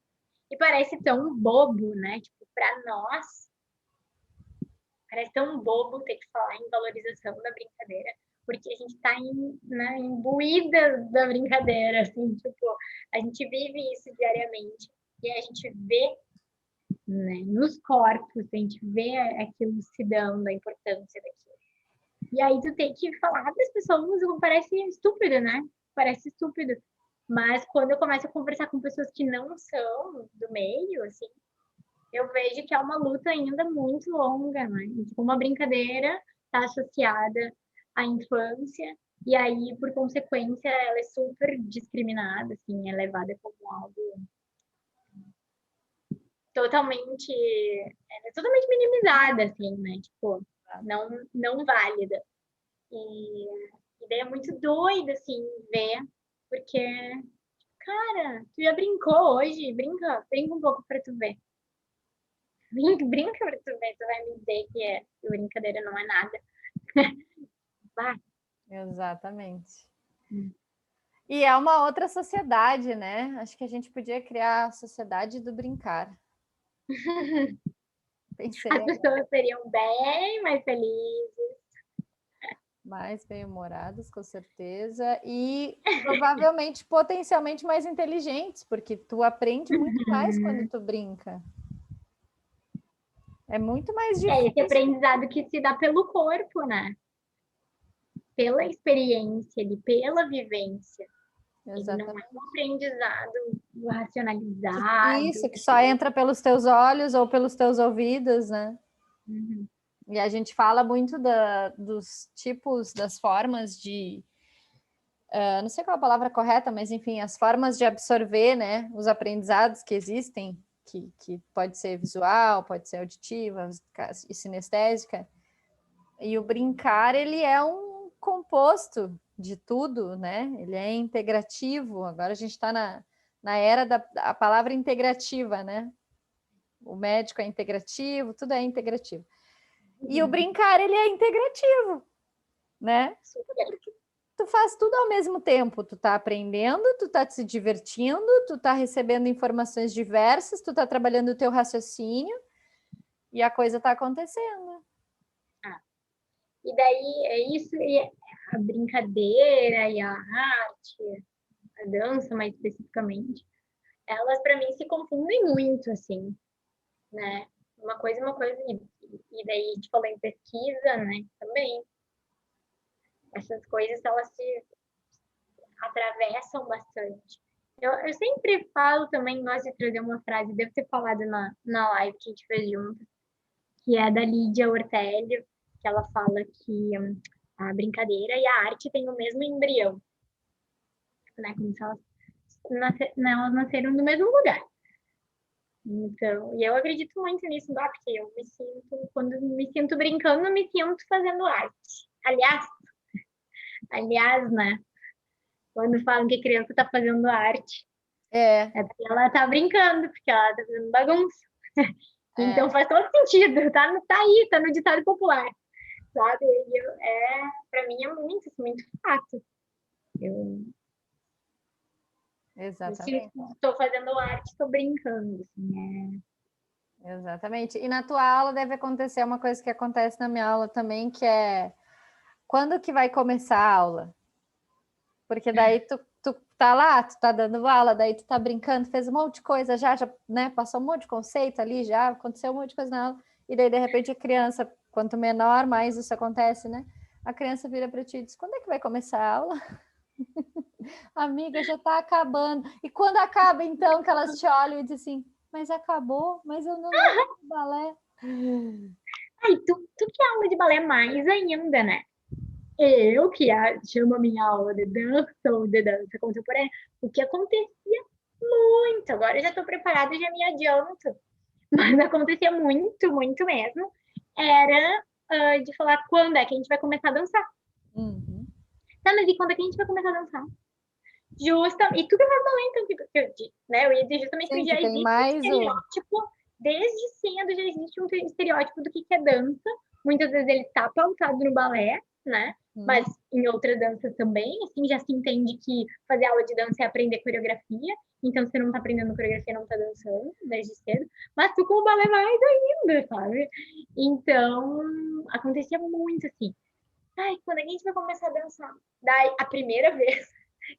E parece tão bobo, né? Tipo, para nós, parece tão bobo ter que falar em valorização da brincadeira, porque a gente está imbuída da brincadeira, assim, tipo, a gente vive isso diariamente e a gente vê, né, nos corpos, a gente vê aquilo se dando, a importância daquilo. E aí tu tem que falar para as pessoas, parece estúpido, né? Parece estúpido. Mas quando eu começo a conversar com pessoas que não são do meio, assim, eu vejo que é uma luta ainda muito longa, né? E, tipo, uma brincadeira está associada à infância e aí, por consequência, ela é super discriminada, assim, é levada como algo totalmente minimizada, assim, né? Tipo, não válida. E daí é muito doido, assim, ver, porque, cara, tu já brincou hoje? Brinca um pouco pra tu ver. Brinca pra tu ver, tu vai me dizer que brincadeira não é nada. Vai. Exatamente. E é uma outra sociedade, né? Acho que a gente podia criar a sociedade do brincar. Pensei. As pessoas seriam bem mais felizes. Mais bem-humoradas, com certeza. E provavelmente, potencialmente mais inteligentes, porque tu aprende muito mais quando tu brinca. É muito mais difícil. Esse aprendizado que se dá pelo corpo, né? Pela experiência, pela vivência. Exatamente. Ele não é um aprendizado racionalizado. Isso, que só entra pelos teus olhos ou pelos teus ouvidos, né? Uhum. E a gente fala muito dos tipos, das formas de... não sei qual é a palavra correta, mas enfim, as formas de absorver, né, os aprendizados que existem, que pode ser visual, pode ser auditiva e sinestésica. E o brincar, ele é um composto de tudo, né? Ele é integrativo. Agora a gente está na era da palavra integrativa, né? O médico é integrativo, tudo é integrativo. E o brincar, ele é integrativo, né? Porque tu faz tudo ao mesmo tempo. Tu tá aprendendo, tu tá se divertindo, tu tá recebendo informações diversas, tu tá trabalhando o teu raciocínio e a coisa tá acontecendo. E daí é isso, e a brincadeira e a arte, a dança mais especificamente, elas para mim se confundem muito, assim, né? Uma coisa, e daí a gente falou em pesquisa, né? Também. Essas coisas, elas se atravessam bastante. Eu sempre falo também, gosto de trazer uma frase, devo ter falado na live que a gente fez junto, que é da Lídia Ortélio, que ela fala que a brincadeira e a arte têm o mesmo embrião, né? Como se elas nasceram no mesmo lugar. Então, e eu acredito muito nisso, porque eu me sinto, quando me sinto brincando, me sinto fazendo arte. Aliás, né? Quando falam que a criança está fazendo arte, É porque ela está brincando, porque ela está fazendo bagunça. Então É. faz todo sentido, tá aí, tá no ditado popular, sabe? Para mim é muito fato. Eu Exatamente. estou fazendo arte, estou brincando, assim, Exatamente. E na tua aula deve acontecer uma coisa que acontece na minha aula também, que é quando que vai começar a aula? Porque daí tu tá lá, tu tá dando aula, daí tu tá brincando, fez um monte de coisa já, né, passou um monte de conceito ali, já aconteceu um monte de coisa na aula, e daí de repente a criança, quanto menor, mais isso acontece, né? A criança vira para ti e diz: quando é que vai começar a aula? Amiga, já tá acabando. E quando acaba, então, que elas te olham e dizem assim: mas acabou, mas eu não lembro do balé. Ai, tu que é aula de balé mais ainda, né? Eu que chamo a minha aula de dança ou de dança contemporânea, o que acontecia muito, agora eu já estou preparada e já me adianto, mas acontecia muito mesmo, era de falar quando é que a gente vai começar a dançar. Uhum. Tá, mas e quando é que a gente vai começar a dançar? E tu que faz balé, então, né? Eu ia dizer justamente que Sim, que já tem existe um mais o. estereótipo, desde cedo já existe um estereótipo do que é dança. Muitas vezes ele está pautado no balé, né? Mas em outras danças também, assim, já se entende que fazer aula de dança é aprender coreografia. Então, se você não está aprendendo coreografia, não está dançando desde cedo. Mas tu com o balé mais ainda, sabe? Então, acontecia muito assim. Ai, quando a gente vai começar a dançar? Daí, a primeira vez,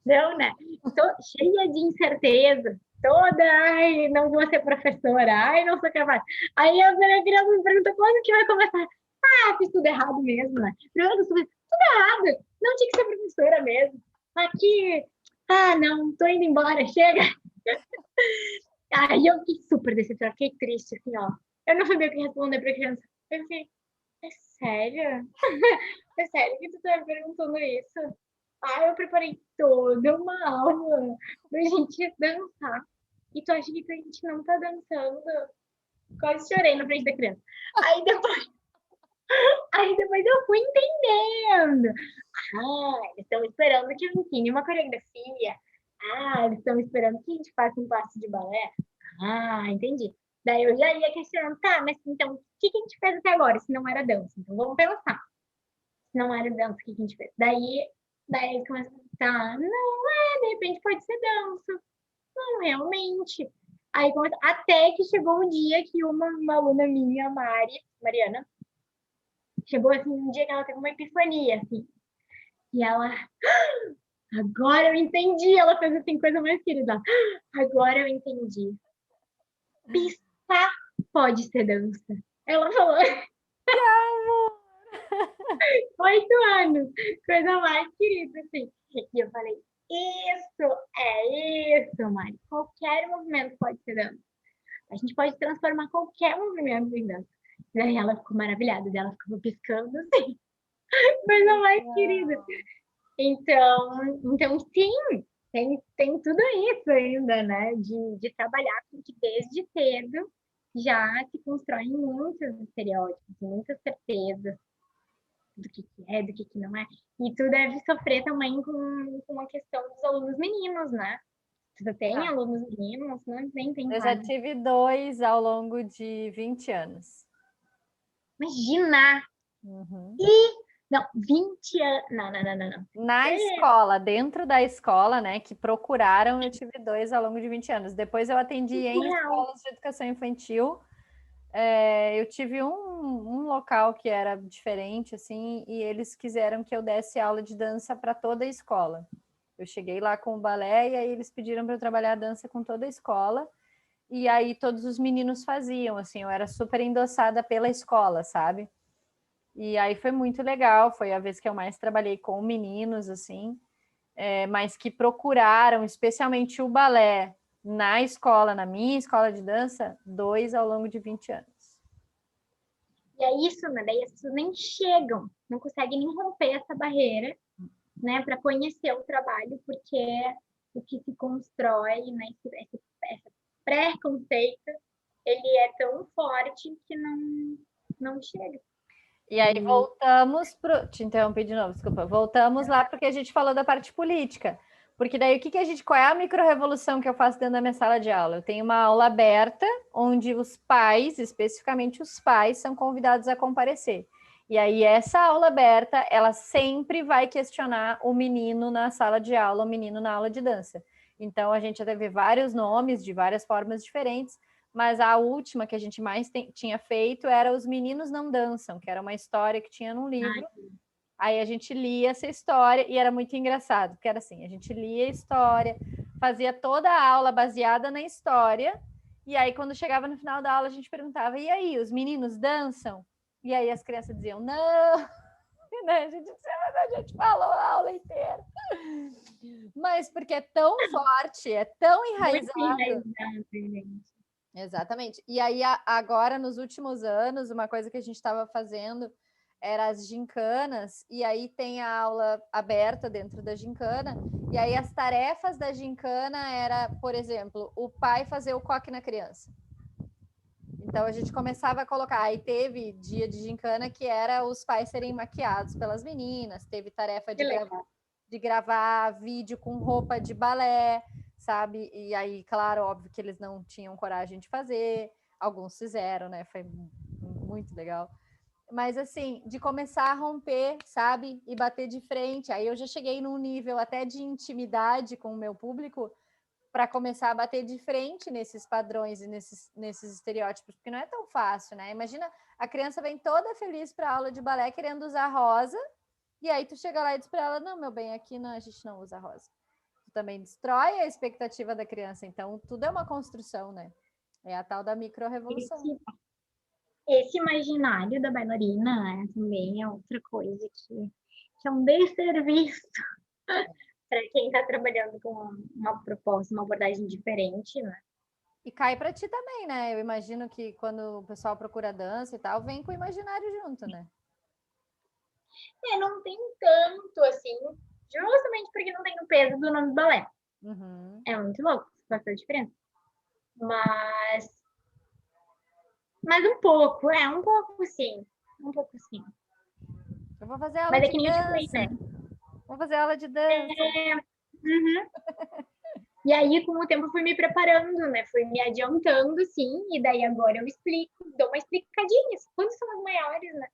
não, né? Tô cheia de incerteza, toda, ai, não vou ser professora, ai, não sou capaz. Aí a criança me pergunta quando que vai começar. Ah, fiz tudo errado mesmo, né? Primeiro eu fiz tudo errado, não tinha que ser professora mesmo. Aqui, não, tô indo embora, chega. Aí eu fiquei super decepcionada, fiquei triste, assim, ó. Eu não sabia o que responder pra criança. Eu fiquei, é sério? É sério que tu tá me perguntando isso? Eu preparei toda uma aula pra gente dançar. E tu acha que a gente não tá dançando? Quase chorei na frente da criança. Aí depois, aí depois eu fui entendendo. Eles estão esperando que eu ensine uma coreografia. Eles estão esperando que a gente faça um passo de balé. Entendi. Daí eu já ia questionando, tá, mas então, o que a gente fez até agora, se não era dança? Então vamos pensar. Se não era dança, o que a gente fez? Daí eles começam a tá, não, de repente pode ser dança. Não, realmente. Aí, até que chegou um dia que uma aluna minha, Mariana, chegou assim, um dia que ela teve uma epifania, assim. E ela, agora eu entendi. Ela fez assim, coisa mais querida. Agora eu entendi. Piscar pode ser dança. Ela falou. 8 anos. Coisa mais querida, assim. E eu falei, isso, Mari. Qualquer movimento pode ser dança. A gente pode transformar qualquer movimento em dança. Daí ela ficou maravilhada, daí ela ficava piscando assim, coisa mais querida. Então sim, tem tudo isso ainda, né? De trabalhar com que desde cedo já se constroem muitos estereótipos, muitas certezas do que é, do que não é. E tu deve sofrer também com a questão dos alunos meninos, né? Se você tem Ah, alunos meninos, não nem tem eu já vaga. tive 2 ao longo de 20 anos. Imagina! Uhum. Não, 20 anos. Não. Na escola, dentro da escola, né, que procuraram, eu tive 2 ao longo de 20 anos. Depois eu atendi em Surreal. escolas de educação infantil. Eu tive um local que era diferente, assim, e eles quiseram que eu desse aula de dança para toda a escola. Eu cheguei lá com o balé e aí eles pediram para eu trabalhar a dança com toda a escola. E aí todos os meninos faziam, assim, eu era super endossada pela escola, sabe? E aí foi muito legal, foi a vez que eu mais trabalhei com meninos, assim, mas que procuraram, especialmente o balé, na escola, na minha escola de dança, 2 ao longo de 20 anos. E é isso, né? Daí as pessoas nem chegam, não conseguem nem romper essa barreira, né, para conhecer o trabalho, porque o que se constrói, né, esse pré-conceito, ele é tão forte que não chega. E aí voltamos pro. Te interrompi de novo, desculpa. Voltamos lá porque a gente falou da parte política. Porque daí qual é a micro-revolução que eu faço dentro da minha sala de aula? Eu tenho uma aula aberta, onde os pais, especificamente os pais, são convidados a comparecer. E aí, essa aula aberta, ela sempre vai questionar o menino na sala de aula, o menino na aula de dança. Então, a gente já teve vários nomes de várias formas diferentes, mas a última que a gente mais tinha feito era Os Meninos Não Dançam, que era uma história que tinha num livro. Aí a gente lia essa história e era muito engraçado, porque era assim, a gente lia a história, fazia toda a aula baseada na história, e aí quando chegava no final da aula a gente perguntava, e aí, os meninos dançam? E aí as crianças diziam, não, né? A gente falou a aula inteira. Mas porque é tão forte, é tão Muito enraizado. enraizado, gente. Exatamente. E aí, agora, nos últimos anos, uma coisa que a gente estava fazendo era as gincanas, e aí tem a aula aberta dentro da gincana, e aí as tarefas da gincana era, por exemplo, o pai fazer o coque na criança. Então a gente começava a colocar, aí teve dia de gincana que era os pais serem maquiados pelas meninas, teve tarefa de gravar vídeo com roupa de balé, sabe? E aí, claro, óbvio que eles não tinham coragem de fazer, alguns fizeram, né? Foi muito legal. Mas assim, de começar a romper, sabe? E bater de frente. Aí eu já cheguei num nível até de intimidade com o meu público para começar a bater de frente nesses padrões e nesses estereótipos, porque não é tão fácil, né? Imagina, a criança vem toda feliz para a aula de balé querendo usar rosa, e aí tu chega lá e diz para ela, não, meu bem, aqui não, a gente não usa rosa. Tu também destrói a expectativa da criança, então tudo é uma construção, né? É a tal da micro-revolução. Esse imaginário da bailarina, né, também é outra coisa que é um desserviço para quem está trabalhando com uma proposta, uma abordagem diferente, né? E cai para ti também, né? Eu imagino que quando o pessoal procura dança e tal, vem com o imaginário junto, né? Não tem tanto assim, justamente porque não tem o peso do nome do balé. Uhum. É muito louco, faz toda a diferença. Mas um pouco, um pouco sim. Um pouco sim. Eu vou fazer aula Mas é de que nem eu te falei, dança. né? Vou fazer aula de dança. Uhum. E aí, com o tempo, fui me preparando, né? Fui me adiantando, sim. E daí agora eu explico, dou uma explicadinha. Quando são as maiores, né?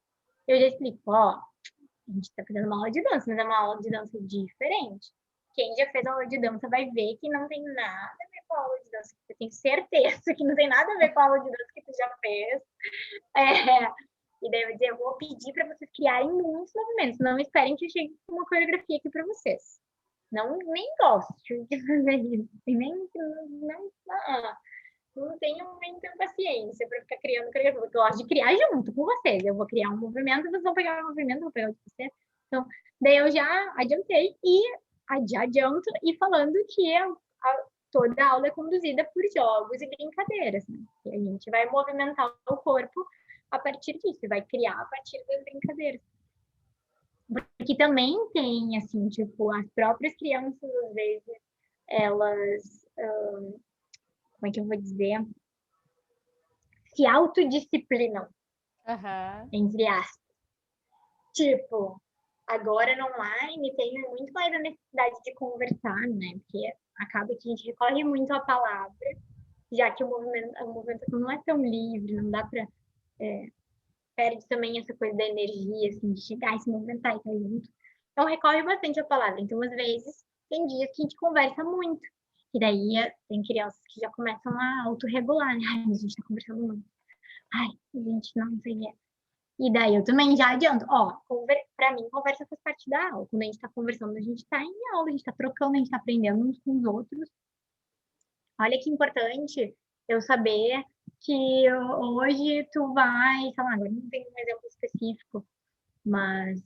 Eu já explico, ó, a gente tá fazendo uma aula de dança, mas é uma aula de dança diferente. Quem já fez aula de dança vai ver que não tem nada a ver com a aula de dança. Eu tenho certeza que não tem nada a ver com a aula de dança que tu já fez. E daí eu vou dizer, eu vou pedir para vocês criarem muitos movimentos. Não esperem que eu chegue com uma coreografia aqui para vocês. Não, nem gosto de fazer isso. Não tenho muita paciência para ficar criando coreografia. Eu gosto de criar junto com vocês. Eu vou criar um movimento, vocês vão pegar um movimento, eu vou pegar o de vocês. Então, daí eu já adiantei e adianto e falando que toda a aula é conduzida por jogos e brincadeiras. Né? E a gente vai movimentar o corpo a partir disso, vai criar a partir das brincadeiras. Porque também tem, assim, tipo, as próprias crianças, às vezes, elas, como é que eu vou dizer? Se autodisciplinam, entre aspas. Tipo, agora no online tem muito mais a necessidade de conversar, né? Porque acaba que a gente recorre muito à palavra, já que a movimentação não é tão livre, não dá para perde também essa coisa da energia, assim, de chegar e se movimentar e estar junto. Então, recorre bastante à palavra. Então, às vezes, tem dias que a gente conversa muito. E daí, tem crianças que já começam a autorregular, né? Ai, mas a gente tá conversando muito. Ai, a gente não sei o que. E daí, eu também já adianto. Ó, pra mim, conversa faz parte da aula. Quando a gente tá conversando, a gente tá em aula, a gente tá trocando, a gente tá aprendendo uns com os outros. Olha que importante eu saber que hoje tu vai, sei lá, agora não tem um exemplo específico, mas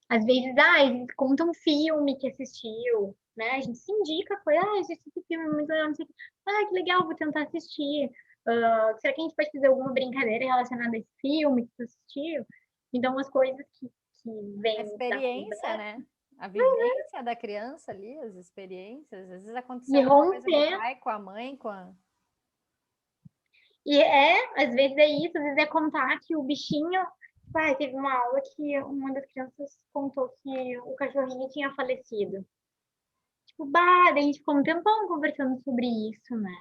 às vezes, eles contam um filme que assistiu, né? A gente se indica, foi, assisti esse filme muito legal, não sei o quê. Que legal, vou tentar assistir. Será que a gente pode fazer alguma brincadeira relacionada a esse filme que tu assistiu? Então, as coisas que vêm a experiência, da né? A vivência da criança ali, as experiências. Às vezes aconteceu e alguma coisa com o romper. pai, com a mãe, com a... E às vezes é isso, às vezes é contar que o bichinho. Teve uma aula que uma das crianças contou que o cachorrinho tinha falecido. Tipo, daí a gente ficou um tempão conversando sobre isso, né?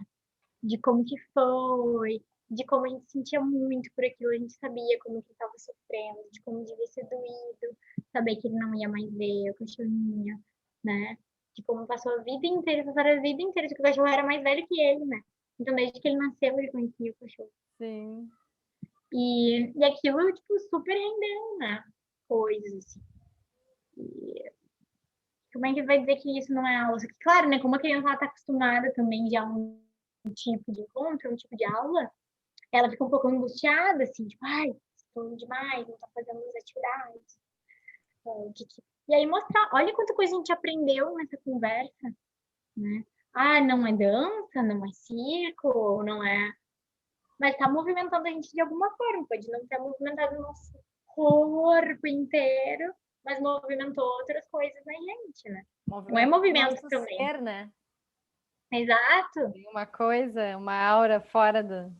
De como que foi, de como a gente sentia muito por aquilo, a gente sabia como que estava sofrendo, de como devia ser doído, saber que ele não ia mais ver o cachorrinho, né? De como passou a vida inteira, passaram a vida inteira, de que o cachorro era mais velho que ele, né? Então, desde que ele nasceu, ele conhecia o cachorro. Sim. E aquilo, tipo, super rendeu, né? Coisas, assim. E como é que vai dizer que isso não é aula? Claro, né? Como a criança está acostumada também já a um tipo de encontro, um tipo de aula, ela fica um pouco angustiada, assim, tipo, estou demais, não está fazendo as atividades. E aí mostrar, olha quanta coisa a gente aprendeu nessa conversa, né? Não é dança, não é circo, não é... Mas está movimentando a gente de alguma forma, pode não ter movimentado o nosso corpo inteiro, mas movimentou outras coisas na gente, né? Não é movimento nosso também. ser, né? Exato. Tem uma coisa, uma aura fora do...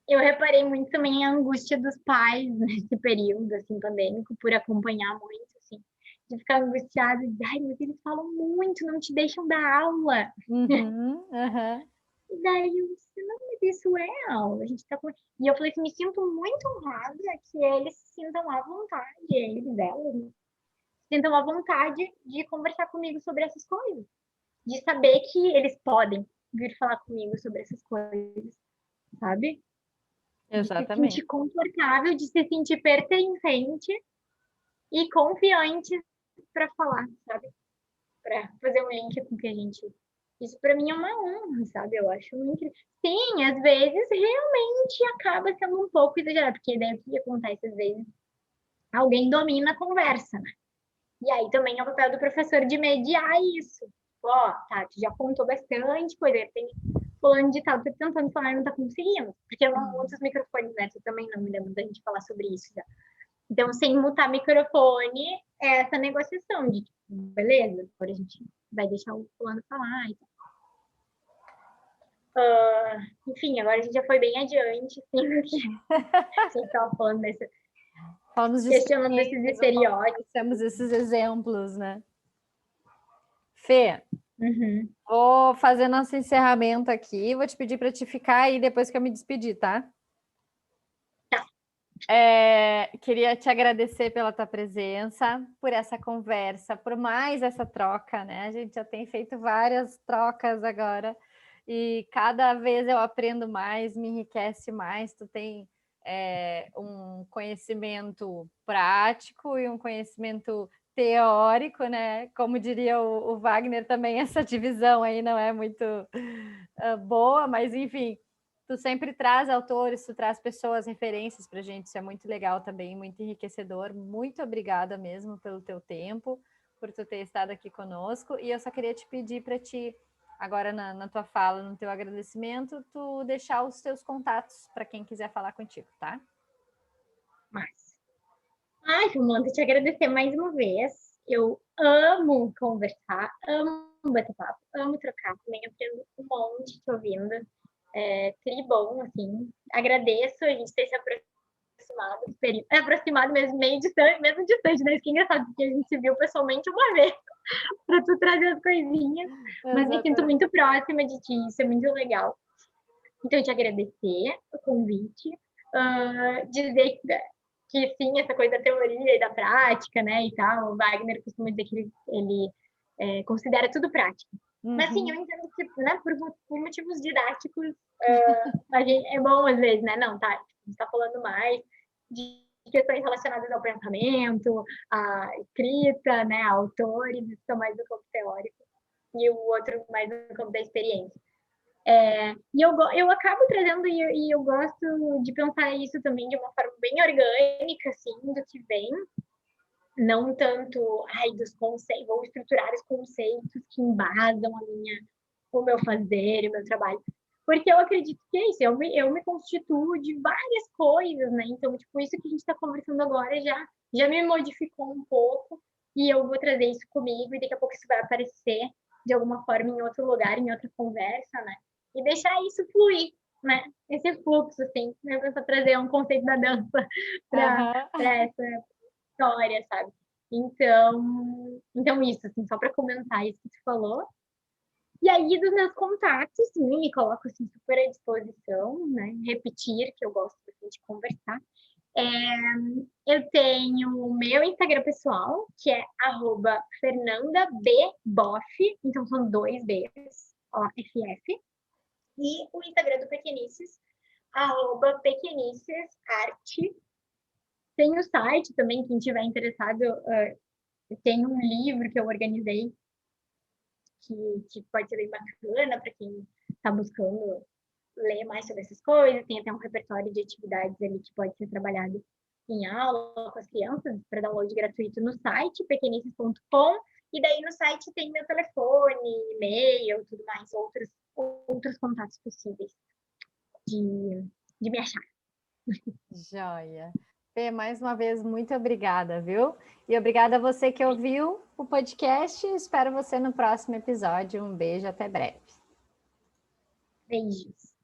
Eu reparei muito também a angústia dos pais nesse período, assim, pandêmico, por acompanhar muito, assim, de ficar angustiado, mas eles falam muito, não te deixam dar aula. E daí eu disse, não, mas isso é aula, a gente tá com... E eu falei assim, me sinto muito honrada que eles se sintam à vontade, eles, elas, né? Se sintam à vontade de conversar comigo sobre essas coisas, de saber que eles podem vir falar comigo sobre essas coisas, sabe? De se sentir Exatamente. confortável, de se sentir pertencente e confiante para falar, sabe? Para fazer um link com o que a gente. Isso para mim é uma honra, sabe? Eu acho incrível. Sim, às vezes realmente acaba sendo um pouco exagerado, porque daí o que acontece às vezes? Alguém domina a conversa, né? E aí também é o papel do professor de mediar isso. Tá, tu já contou bastante coisa, tem fulano de tal, tô tentando falar e não tá conseguindo. Porque eu não mudo os microfones, né? Tu também não me lembro da gente falar sobre isso já. Então, sem mutar microfone, é essa negociação de, tipo, beleza, agora a gente vai deixar o fulano falar e tal. Enfim, agora a gente já foi bem adiante, assim, a gente estava falando desse, questionando esses estereótipos. Temos esses exemplos, né? Fê, Uhum. vou fazer nosso encerramento aqui. Vou te pedir para te ficar aí depois que eu me despedir, tá? Tá. Queria te agradecer pela tua presença, por essa conversa, por mais essa troca, né? A gente já tem feito várias trocas agora e cada vez eu aprendo mais, me enriquece mais. Tu tem um conhecimento prático e um conhecimento teórico, né? Como diria o Wagner também, essa divisão aí não é muito boa, mas enfim, tu sempre traz autores, tu traz pessoas, referências para a gente, isso é muito legal também, muito enriquecedor. Muito obrigada mesmo pelo teu tempo, por tu ter estado aqui conosco. E eu só queria te pedir para te agora na tua fala, no teu agradecimento, tu deixar os teus contatos para quem quiser falar contigo, tá? Mas, ai, Fernanda, te agradecer mais uma vez. Eu amo conversar, amo bater papo, amo trocar. Também aprendo um monte te ouvindo. Que bom, assim. Agradeço a gente ter se aproximado mesmo, meio distante, mesmo distante, né? Isso que é engraçado, porque a gente se viu pessoalmente uma vez para tu trazer as coisinhas. Mas me sinto muito próxima de ti, isso é muito legal. Então, te agradecer o convite, dizer que sim, essa coisa da teoria e da prática, né, e tal, o Wagner costuma dizer que ele considera tudo prática. Uhum. Mas sim, eu entendo que, né, por motivos didáticos, é bom às vezes, né, não, tá, a gente está falando mais de questões relacionadas ao pensamento, à escrita, né, a autores, isso é mais do campo teórico, e o outro mais do campo da experiência. E eu acabo trazendo, e eu gosto de pensar isso também de uma forma bem orgânica, assim, do que vem, não tanto, dos conceitos, vou estruturar os conceitos que embasam o meu fazer, o meu trabalho. Porque eu acredito que é isso, eu me constituo de várias coisas, né? Então, tipo, isso que a gente está conversando agora já me modificou um pouco, e eu vou trazer isso comigo, e daqui a pouco isso vai aparecer de alguma forma em outro lugar, em outra conversa, né? E deixar isso fluir, né? Esse fluxo, assim, né? Para trazer um conceito da dança para essa história, sabe? Então isso, assim, só para comentar isso que tu falou. E aí, dos meus contatos, me coloco assim, super à disposição, né? Repetir, que eu gosto de conversar. Eu tenho o meu Instagram pessoal, que é @FernandaBBoff, então são 2 Bs, OFF. E o Instagram do Pequenices, @pequenicesarte. Tem o site também, quem tiver interessado, tem um livro que eu organizei que pode ser bem bacana para quem está buscando ler mais sobre essas coisas. Tem até um repertório de atividades ali que pode ser trabalhado em aula com as crianças, para download gratuito no site, pequenices.com. E daí no site tem meu telefone, e-mail, tudo mais, outros contatos possíveis de me achar. Joia. Fê, mais uma vez, muito obrigada, viu? E obrigada a você que ouviu o podcast. Espero você no próximo episódio. Um beijo, até breve. Beijos.